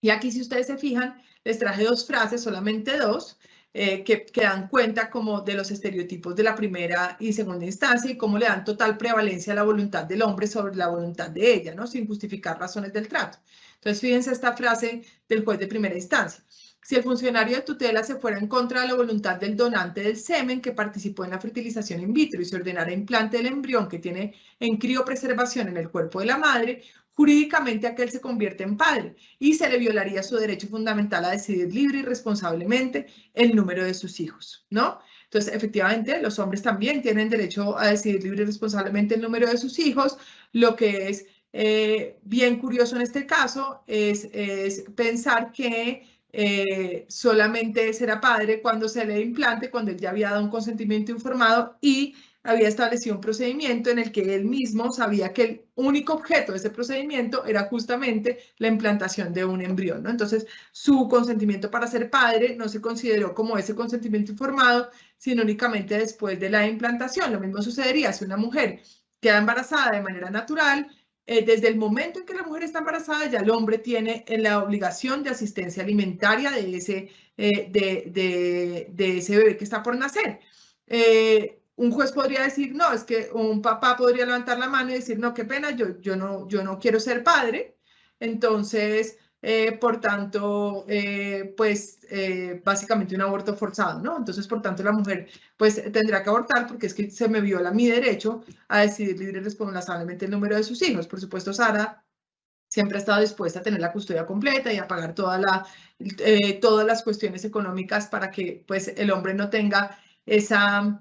Y aquí, si ustedes se fijan, les traje dos frases, solamente dos, que dan cuenta como de los estereotipos de la primera y segunda instancia y cómo le dan total prevalencia a la voluntad del hombre sobre la voluntad de ella, ¿no? Sin justificar razones del trato. Entonces, fíjense esta frase del juez de primera instancia. Si el funcionario de tutela se fuera en contra de la voluntad del donante del semen que participó en la fertilización in vitro y se ordenara implante del embrión que tiene en criopreservación en el cuerpo de la madre, jurídicamente aquel se convierte en padre y se le violaría su derecho fundamental a decidir libre y responsablemente el número de sus hijos, ¿no? Entonces, efectivamente, los hombres también tienen derecho a decidir libre y responsablemente el número de sus hijos. Lo que es bien curioso en este caso es pensar que solamente será padre cuando se le implante, cuando él ya había dado un consentimiento informado y había establecido un procedimiento en el que él mismo sabía que el único objeto de ese procedimiento era justamente la implantación de un embrión, ¿no? Entonces, su consentimiento para ser padre no se consideró como ese consentimiento informado, sino únicamente después de la implantación. Lo mismo sucedería si una mujer queda embarazada de manera natural. Desde el momento en que la mujer está embarazada, ya el hombre tiene la obligación de asistencia alimentaria de ese bebé que está por nacer. Un juez podría decir, no, es que un papá podría levantar la mano y decir, no, qué pena, yo no quiero ser padre. Entonces, por tanto, básicamente un aborto forzado, ¿no? Entonces, por tanto, la mujer pues tendrá que abortar porque es que se me viola mi derecho a decidir libre y responsablemente el número de sus hijos. Por supuesto, Sara siempre ha estado dispuesta a tener la custodia completa y a pagar todas las cuestiones económicas para que pues el hombre no tenga esa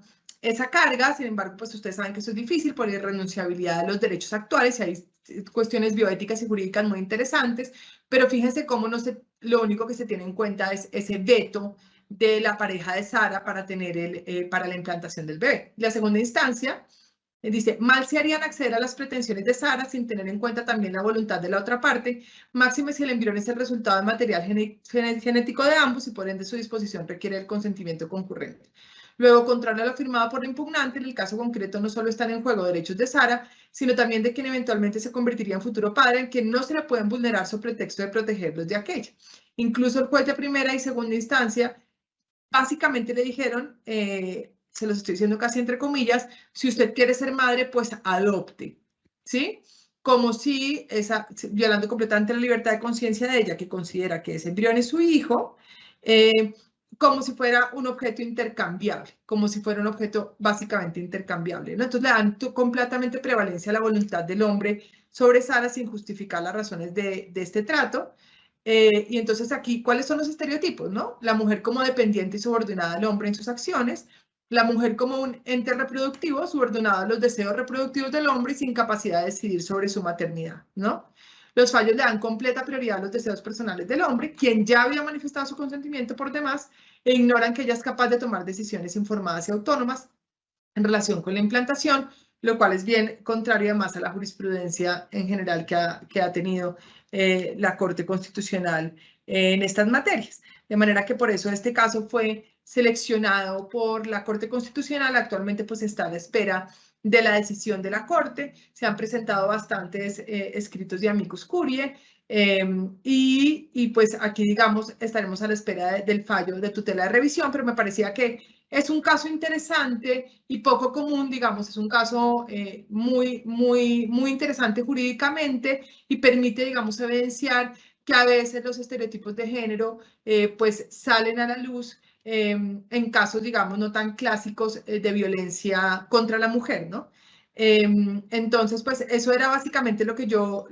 carga. Sin embargo, pues ustedes saben que eso es difícil por irrenunciabilidad de los derechos actuales y hay cuestiones bioéticas y jurídicas muy interesantes, pero fíjense cómo lo único que se tiene en cuenta es ese veto de la pareja de Sara para para la implantación del bebé. La segunda instancia dice, mal se harían acceder a las pretensiones de Sara sin tener en cuenta también la voluntad de la otra parte, máxime si el embrión es el resultado del material genético de ambos y por ende su disposición requiere el consentimiento concurrente. Luego, contrario a lo firmado por el impugnante, en el caso concreto no solo están en juego derechos de Sara, sino también de quien eventualmente se convertiría en futuro padre, en que no se le pueden vulnerar su pretexto de protegerlos de aquella. Incluso el juez de primera y segunda instancia básicamente le dijeron, se los estoy diciendo casi entre comillas, si usted quiere ser madre, pues adopte, ¿sí? Como si, violando completamente la libertad de conciencia de ella, que considera que ese embrión es su hijo, como si fuera un objeto intercambiable, como si fuera un objeto básicamente intercambiable, ¿no? Entonces le dan completamente prevalencia a la voluntad del hombre sobre Sara sin justificar las razones de este trato. Y entonces aquí, ¿cuáles son los estereotipos, no? La mujer como dependiente y subordinada al hombre en sus acciones, la mujer como un ente reproductivo subordinado a los deseos reproductivos del hombre y sin capacidad de decidir sobre su maternidad, ¿no? Los fallos le dan completa prioridad a los deseos personales del hombre, quien ya había manifestado su consentimiento por demás, e ignoran que ella es capaz de tomar decisiones informadas y autónomas en relación con la implantación, lo cual es bien contrario además a la jurisprudencia en general que ha tenido la Corte Constitucional en estas materias. De manera que por eso este caso fue seleccionado por la Corte Constitucional. Actualmente pues está a la espera de la decisión de la Corte. Se han presentado bastantes escritos de amicus curiae y pues aquí, digamos, estaremos a la espera del fallo de tutela de revisión, pero me parecía que es un caso interesante y poco común, digamos, es un caso muy interesante jurídicamente y permite, digamos, evidenciar que a veces los estereotipos de género pues salen a la luz en casos, digamos, no tan clásicos de violencia contra la mujer, ¿no? Entonces, pues eso era básicamente lo que yo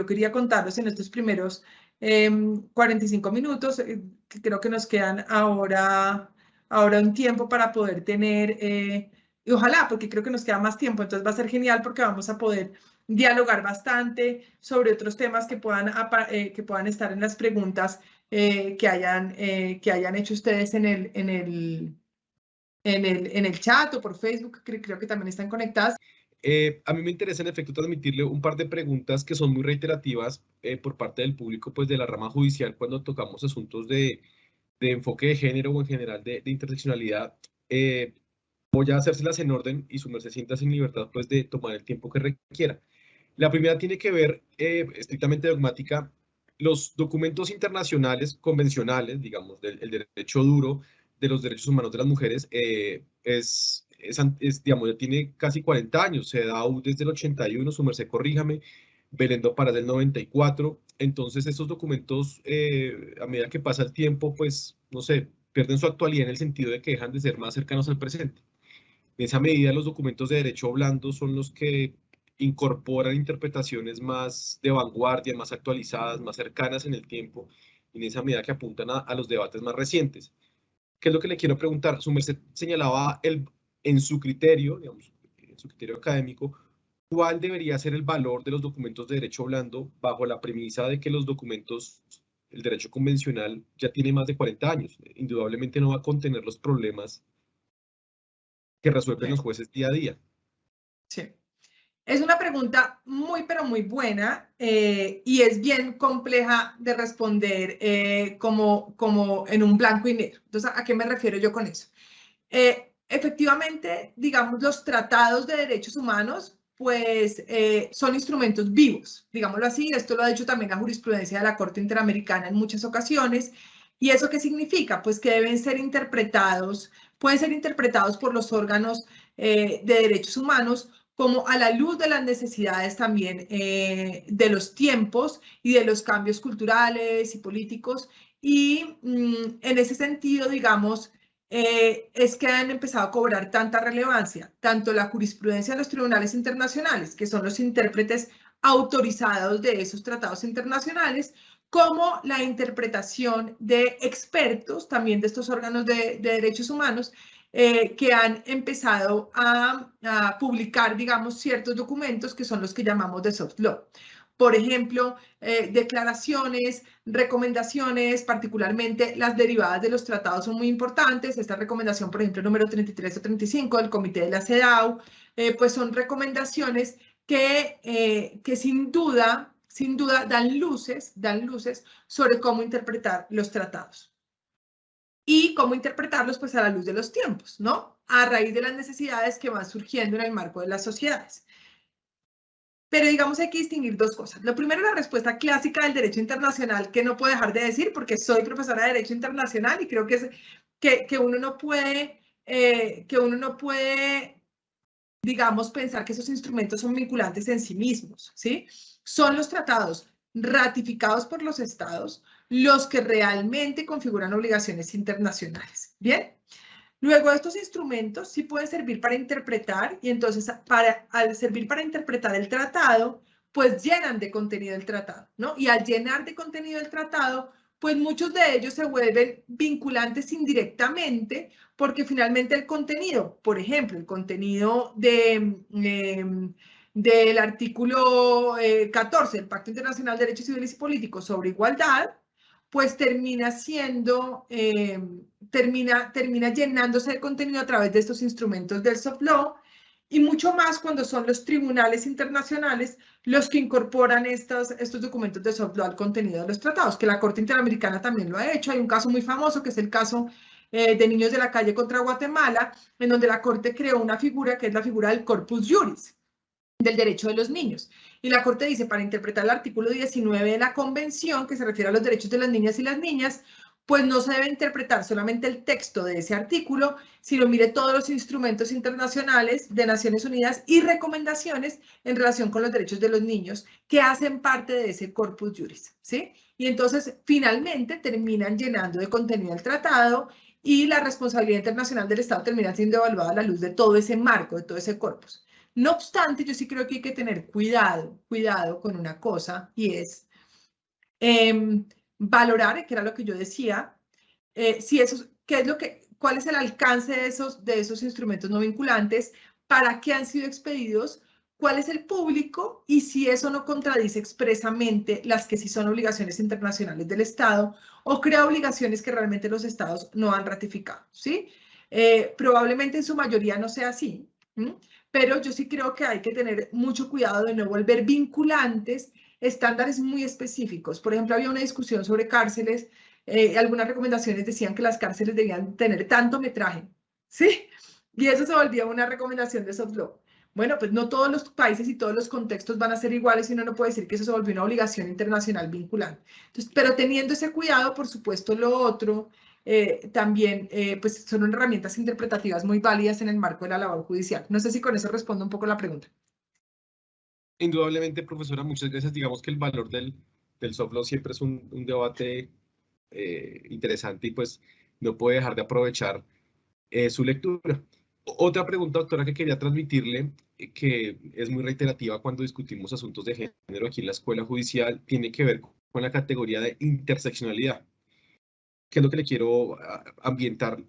quería contarles en estos primeros 45 minutos. Creo que nos quedan ahora un tiempo para poder tener, y ojalá, porque creo que nos queda más tiempo, entonces va a ser genial porque vamos a poder dialogar bastante sobre otros temas que puedan estar en las preguntas que hayan hecho ustedes en el chat o por Facebook, creo que también están conectadas. A mí me interesa en efecto transmitirle un par de preguntas que son muy reiterativas por parte del público, pues de la rama judicial cuando tocamos asuntos de enfoque de género o en general de interseccionalidad. Voy a hacérselas en orden y su merced sienta en libertad pues de tomar el tiempo que requiera. La primera tiene que ver, estrictamente dogmática, los documentos internacionales convencionales, digamos, el derecho duro de los derechos humanos de las mujeres, digamos, ya tiene casi 40 años, se da desde el 81, su merced corríjame, Belén do Pará del 94, entonces estos documentos, a medida que pasa el tiempo, pues, no sé, pierden su actualidad en el sentido de que dejan de ser más cercanos al presente. En esa medida, los documentos de derecho blando son los que incorporan interpretaciones más de vanguardia, más actualizadas, más cercanas en el tiempo, y en esa medida que apuntan a los debates más recientes. ¿Qué es lo que le quiero preguntar? Su merced señalaba en su criterio, digamos, en su criterio académico, ¿cuál debería ser el valor de los documentos de derecho blando bajo la premisa de que los documentos, el derecho convencional ya tiene más de 40 años? Indudablemente no va a contener los problemas que resuelven los jueces día a día. Sí. Es una pregunta muy, pero muy buena y es bien compleja de responder como en un blanco y negro. Entonces, ¿a qué me refiero yo con eso? Efectivamente, digamos, los tratados de derechos humanos, pues son instrumentos vivos, digámoslo así. Esto lo ha dicho también la jurisprudencia de la Corte Interamericana en muchas ocasiones. ¿Y eso qué significa? Pues que deben ser interpretados, pueden ser interpretados por los órganos de derechos humanos como a la luz de las necesidades también de los tiempos y de los cambios culturales y políticos. Y en ese sentido, digamos, es que han empezado a cobrar tanta relevancia, tanto la jurisprudencia de los tribunales internacionales, que son los intérpretes autorizados de esos tratados internacionales, como la interpretación de expertos, también de estos órganos de derechos humanos, que han empezado a publicar, digamos, ciertos documentos que son los que llamamos de soft law. Por ejemplo, declaraciones, recomendaciones, particularmente las derivadas de los tratados son muy importantes. Esta recomendación, por ejemplo, número 33 o 35 del Comité de la CEDAW, pues son recomendaciones que sin duda dan luces sobre cómo interpretar los tratados. Y cómo interpretarlos pues a la luz de los tiempos, ¿no? A raíz de las necesidades que van surgiendo en el marco de las sociedades. Pero digamos hay que distinguir dos cosas. Lo primero, la respuesta clásica del derecho internacional, que no puedo dejar de decir porque soy profesora de derecho internacional y creo que uno no puede, digamos, pensar que esos instrumentos son vinculantes en sí mismos, ¿sí? Son los tratados ratificados por los estados los que realmente configuran obligaciones internacionales, ¿bien? Luego, estos instrumentos sí pueden servir para interpretar y entonces al servir para interpretar el tratado, pues llenan de contenido el tratado, ¿no? Y al llenar de contenido el tratado, pues muchos de ellos se vuelven vinculantes indirectamente porque finalmente el contenido, por ejemplo, el contenido del artículo 14 del Pacto Internacional de Derechos Civiles y Políticos sobre Igualdad, pues termina siendo, termina llenándose de contenido a través de estos instrumentos del soft law, y mucho más cuando son los tribunales internacionales los que incorporan estos documentos de soft law al contenido de los tratados, que la Corte Interamericana también lo ha hecho. Hay un caso muy famoso que es el caso de Niños de la Calle contra Guatemala, en donde la Corte creó una figura que es la figura del corpus juris, del derecho de los niños. Y la Corte dice, para interpretar el artículo 19 de la Convención, que se refiere a los derechos de las niñas y las niñas, pues no se debe interpretar solamente el texto de ese artículo, sino mire todos los instrumentos internacionales de Naciones Unidas y recomendaciones en relación con los derechos de los niños que hacen parte de ese corpus juris, ¿sí? Y entonces, finalmente, terminan llenando de contenido el tratado y la responsabilidad internacional del Estado termina siendo evaluada a la luz de todo ese marco, de todo ese corpus. No obstante, yo sí creo que hay que tener cuidado con una cosa, y es valorar, que era lo que yo decía, si esos, cuál es el alcance de esos instrumentos no vinculantes, para qué han sido expedidos, cuál es el público y si eso no contradice expresamente las que sí son obligaciones internacionales del Estado o crea obligaciones que realmente los Estados no han ratificado, ¿sí? Probablemente en su mayoría no sea así, pero yo sí creo que hay que tener mucho cuidado de no volver vinculantes estándares muy específicos. Por ejemplo, había una discusión sobre cárceles, algunas recomendaciones decían que las cárceles debían tener tanto metraje, ¿sí? Y eso se volvía una recomendación de soft law. Bueno, pues no todos los países y todos los contextos van a ser iguales y uno no puede decir que eso se volvió una obligación internacional vinculante. Entonces, pero teniendo ese cuidado, por supuesto, lo otro también pues son herramientas interpretativas muy válidas en el marco de la labor judicial. No sé si con eso respondo un poco la pregunta. Indudablemente, profesora, muchas gracias. Digamos que el valor del soft law siempre es un debate interesante y pues no puede dejar de aprovechar su lectura. Otra pregunta, doctora, que quería transmitirle, que es muy reiterativa cuando discutimos asuntos de género aquí en la Escuela Judicial, tiene que ver con la categoría de interseccionalidad, que es lo que le quiero ambientar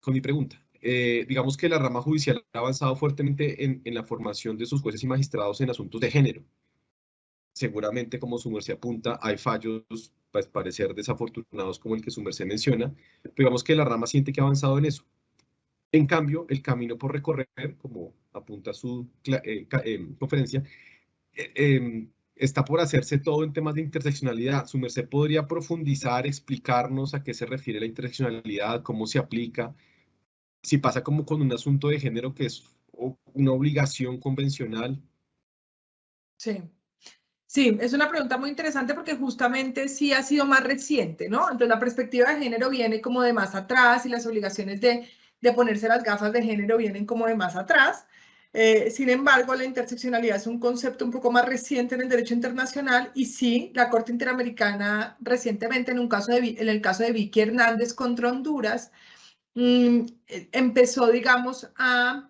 con mi pregunta. Digamos que la rama judicial ha avanzado fuertemente en la formación de sus jueces y magistrados en asuntos de género. Seguramente, como su merced apunta, hay fallos, pues, parecer desafortunados como el que su merced menciona, pero digamos que la rama siente que ha avanzado en eso. En cambio, el camino por recorrer, como apunta su conferencia, está por hacerse todo en temas de interseccionalidad. Su merced podría profundizar, explicarnos a qué se refiere la interseccionalidad, cómo se aplica, si pasa como con un asunto de género que es una obligación convencional. Sí. Sí, es una pregunta muy interesante porque justamente sí ha sido más reciente, ¿no? Entonces la perspectiva de género viene como de más atrás y las obligaciones de ponerse las gafas de género vienen como de más atrás. Sin embargo, la interseccionalidad es un concepto un poco más reciente en el derecho internacional y sí, la Corte Interamericana recientemente en el caso de Vicky Hernández contra Honduras, empezó, digamos, a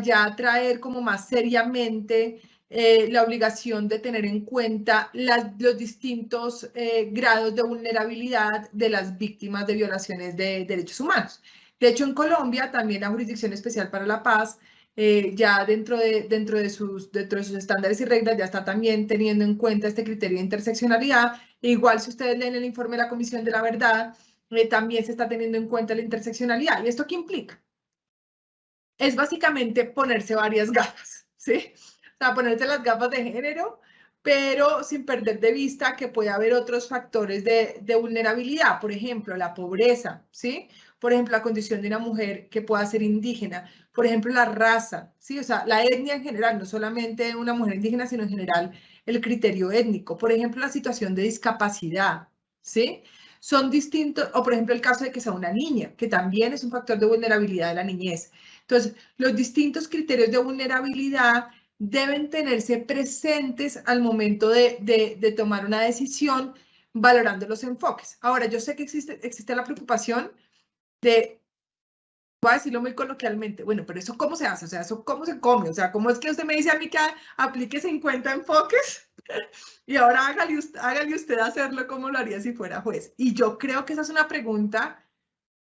ya traer como más seriamente la obligación de tener en cuenta los distintos grados de vulnerabilidad de las víctimas de violaciones de derechos humanos. De hecho, en Colombia también la Jurisdicción Especial para la Paz, ya dentro de sus estándares y reglas, ya está también teniendo en cuenta este criterio de interseccionalidad. Igual, si ustedes leen el informe de la Comisión de la Verdad, también se está teniendo en cuenta la interseccionalidad. ¿Y esto qué implica? Es básicamente ponerse varias gafas, ¿sí? O sea, ponerse las gafas de género, pero sin perder de vista que puede haber otros factores de vulnerabilidad, por ejemplo, la pobreza, ¿sí? Por ejemplo, la condición de una mujer que pueda ser indígena, por ejemplo, la raza, ¿sí? O sea, la etnia en general, no solamente una mujer indígena, sino en general el criterio étnico, por ejemplo, la situación de discapacidad, ¿sí? Son distintos, o por ejemplo, el caso de que sea una niña, que también es un factor de vulnerabilidad de la niñez. Entonces, los distintos criterios de vulnerabilidad deben tenerse presentes al momento de tomar una decisión valorando los enfoques. Ahora, yo sé que existe la preocupación de, voy a decirlo muy coloquialmente, bueno, pero ¿eso cómo se hace? O sea, ¿eso cómo se come? O sea, ¿cómo es que usted me dice a mí que aplique 50 enfoques? Y ahora hágale usted hacerlo como lo haría si fuera juez. Y yo creo que esa es una pregunta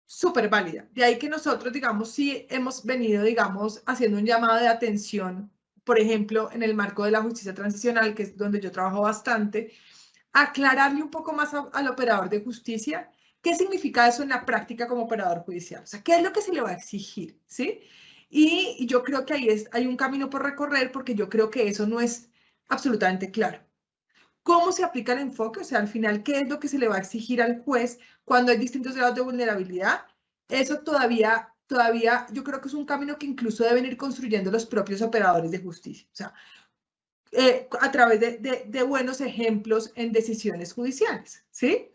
súper válida. De ahí que nosotros, digamos, sí hemos venido, digamos, haciendo un llamado de atención por ejemplo, en el marco de la justicia transicional, que es donde yo trabajo bastante, aclararle un poco más al operador de justicia qué significa eso en la práctica como operador judicial. O sea, qué es lo que se le va a exigir, ¿sí? Y yo creo que ahí hay un camino por recorrer porque yo creo que eso no es absolutamente claro. ¿Cómo se aplica el enfoque? O sea, al final, ¿qué es lo que se le va a exigir al juez cuando hay distintos grados de vulnerabilidad? Eso todavía, yo creo que es un camino que incluso deben ir construyendo los propios operadores de justicia. O sea, a través de buenos ejemplos en decisiones judiciales, ¿sí?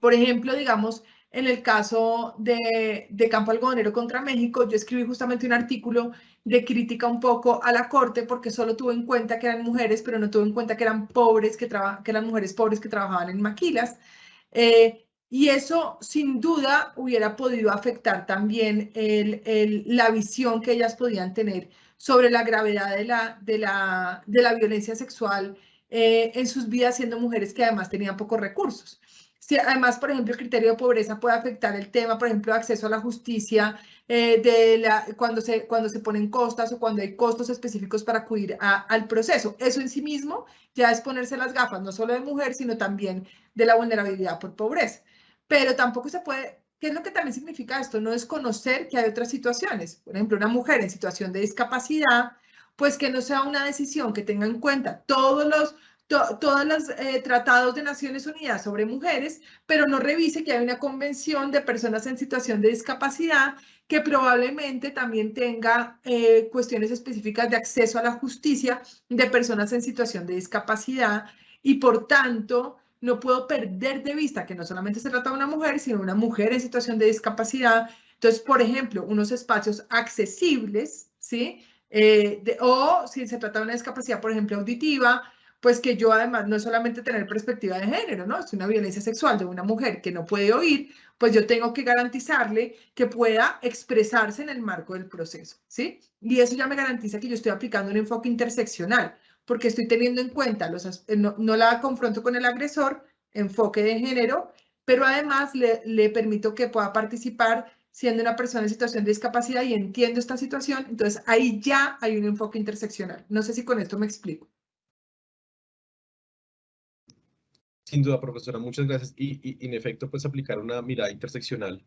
Por ejemplo, digamos, en el caso de Campo Algodonero contra México, yo escribí justamente un artículo de crítica un poco a la Corte porque solo tuvo en cuenta que eran mujeres, pero no tuvo en cuenta que eran pobres, que eran mujeres pobres que trabajaban en maquilas. Y eso, sin duda, hubiera podido afectar también la visión que ellas podían tener sobre la gravedad de la violencia sexual en sus vidas, siendo mujeres que además tenían pocos recursos. Si además, por ejemplo, el criterio de pobreza puede afectar el tema, por ejemplo, de acceso a la justicia, cuando se ponen costas o cuando hay costos específicos para acudir al proceso. Eso en sí mismo ya es ponerse las gafas, no solo de mujer, sino también de la vulnerabilidad por pobreza. Pero tampoco se puede, ¿qué es lo que también significa esto? No es conocer que hay otras situaciones. Por ejemplo, una mujer en situación de discapacidad, pues que no sea una decisión que tenga en cuenta todos los tratados de Naciones Unidas sobre mujeres, pero no revise que hay una convención de personas en situación de discapacidad que probablemente también tenga cuestiones específicas de acceso a la justicia de personas en situación de discapacidad y por tanto no puedo perder de vista que no solamente se trata de una mujer, sino una mujer en situación de discapacidad. Entonces, por ejemplo, unos espacios accesibles, ¿sí? O si se trata de una discapacidad, por ejemplo, auditiva, pues que yo además no es solamente tener perspectiva de género, ¿no? Es una violencia sexual de una mujer que no puede oír, pues yo tengo que garantizarle que pueda expresarse en el marco del proceso, ¿sí? Y eso ya me garantiza que yo estoy aplicando un enfoque interseccional, porque estoy teniendo en cuenta, no la confronto con el agresor, enfoque de género, pero además le permito que pueda participar siendo una persona en situación de discapacidad y entiendo esta situación, entonces ahí ya hay un enfoque interseccional. No sé si con esto me explico. Sin duda, profesora, muchas gracias. Y en efecto, pues aplicar una mirada interseccional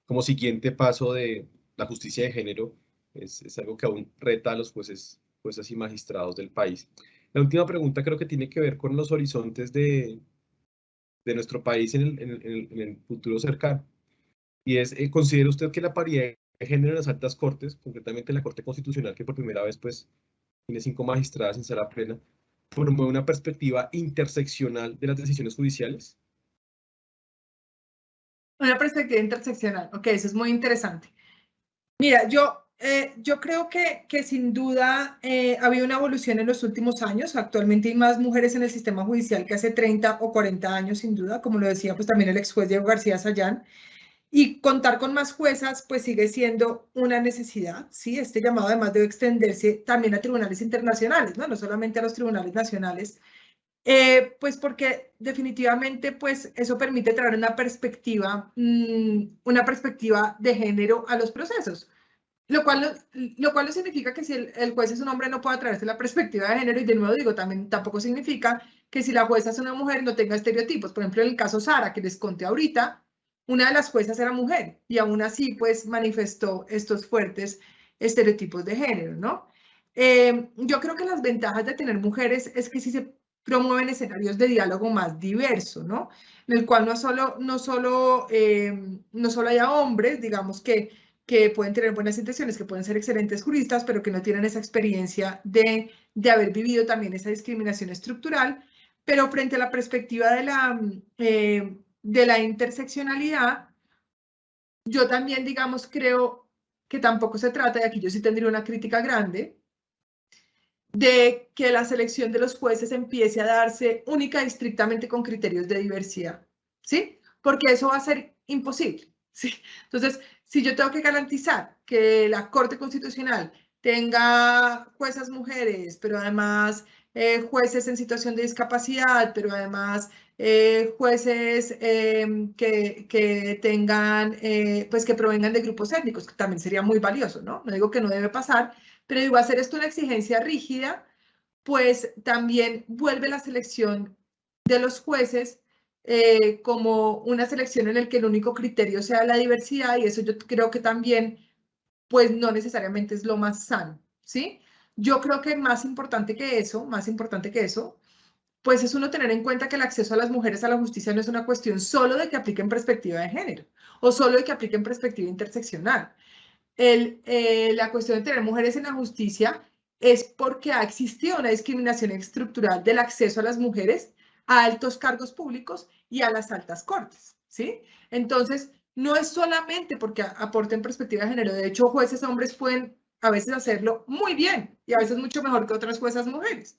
como siguiente paso de la justicia de género es algo que aún reta a los jueces y magistrados del país. La última pregunta creo que tiene que ver con los horizontes de nuestro país en el futuro cercano. Y es, ¿considera usted que la paridad de género en las altas cortes, concretamente en la Corte Constitucional, que por primera vez pues tiene 5 magistradas en sala plena, promueve una perspectiva interseccional de las decisiones judiciales? Una perspectiva interseccional, ok, eso es muy interesante. Mira, yo creo que sin duda ha habido una evolución en los últimos años. Actualmente hay más mujeres en el sistema judicial que hace 30 o 40 años, sin duda, como lo decía pues también el ex juez Diego García Sayán. Y contar con más juezas pues sigue siendo una necesidad, ¿sí? Este llamado además debe extenderse también a tribunales internacionales, ¿no? No solamente a los tribunales nacionales. Pues porque definitivamente pues eso permite traer una perspectiva de género a los procesos, lo cual no significa que si el juez es un hombre no pueda traerse la perspectiva de género y de nuevo digo, tampoco significa que si la jueza es una mujer no tenga estereotipos. Por ejemplo, en el caso Sara, que les conté ahorita, una de las juezas era mujer y aún así pues manifestó estos fuertes estereotipos de género, ¿no? Yo creo que las ventajas de tener mujeres es que sí se promueven escenarios de diálogo más diverso, ¿no? En el cual no solo haya hombres, digamos que pueden tener buenas intenciones, que pueden ser excelentes juristas, pero que no tienen esa experiencia de haber vivido también esa discriminación estructural, pero frente a la perspectiva de la interseccionalidad, yo también, digamos, creo que tampoco se trata, y aquí yo sí tendría una crítica grande, de que la selección de los jueces empiece a darse única y estrictamente con criterios de diversidad, ¿sí? Porque eso va a ser imposible, ¿sí? Entonces, si yo tengo que garantizar que la Corte Constitucional tenga juezas mujeres, pero además jueces en situación de discapacidad, pero además jueces que tengan, pues que provengan de grupos étnicos, que también sería muy valioso, ¿no? No digo que no debe pasar, Pero digo, hacer esto una exigencia rígida, pues también vuelve la selección de los jueces como una selección en la que el único criterio sea la diversidad, y eso yo creo que también, pues no necesariamente es lo más sano, ¿sí? Yo creo que más importante que eso, pues es uno tener en cuenta que el acceso a las mujeres a la justicia no es una cuestión solo de que apliquen perspectiva de género o solo de que apliquen perspectiva interseccional. La cuestión de tener mujeres en la justicia es porque ha existido una discriminación estructural del acceso a las mujeres a altos cargos públicos y a las altas cortes, ¿sí? Entonces, no es solamente porque aporten perspectiva de género. De hecho, jueces hombres pueden a veces hacerlo muy bien y a veces mucho mejor que otras juezas mujeres,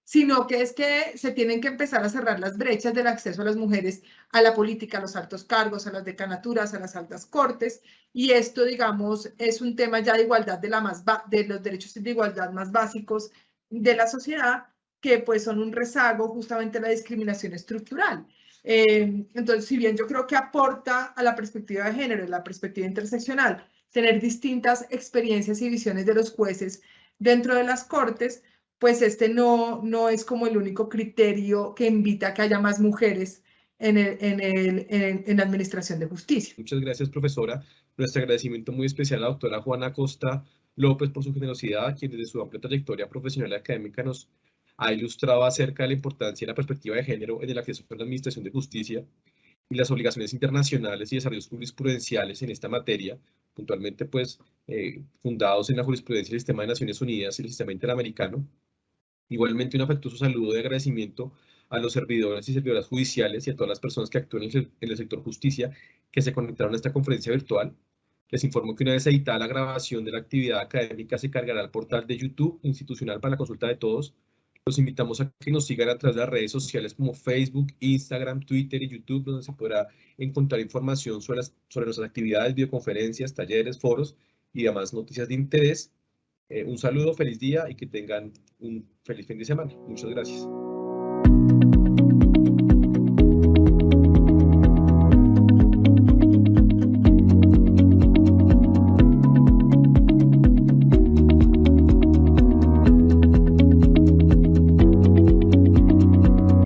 sino que es que se tienen que empezar a cerrar las brechas del acceso a las mujeres a la política, a los altos cargos, a las decanaturas, a las altas cortes, y esto, digamos, es un tema ya de igualdad de los derechos de igualdad más básicos de la sociedad, que pues son un rezago justamente a la discriminación estructural. Entonces, si bien yo creo que aporta a la perspectiva de género, la perspectiva interseccional, tener distintas experiencias y visiones de los jueces dentro de las cortes, pues este no es como el único criterio que invita a que haya más mujeres en la administración de justicia. Muchas gracias, profesora. Nuestro agradecimiento muy especial a la doctora Juana Acosta López por su generosidad, quien desde su amplia trayectoria profesional y académica nos ha ilustrado acerca de la importancia y la perspectiva de género en el acceso a la administración de justicia y las obligaciones internacionales y desarrollos jurisprudenciales en esta materia, puntualmente pues fundados en la jurisprudencia del Sistema de Naciones Unidas y el Sistema Interamericano. Igualmente, un afectuoso saludo de agradecimiento a los servidores y servidoras judiciales y a todas las personas que actúan en el sector justicia que se conectaron a esta conferencia virtual. Les informo que una vez editada la grabación de la actividad académica se cargará al portal de YouTube institucional para la consulta de todos. Los invitamos a que nos sigan a través de las redes sociales como Facebook, Instagram, Twitter y YouTube, donde se podrá encontrar información sobre nuestras actividades, videoconferencias, talleres, foros y demás noticias de interés. Un saludo, feliz día y que tengan un feliz fin de semana. Muchas gracias.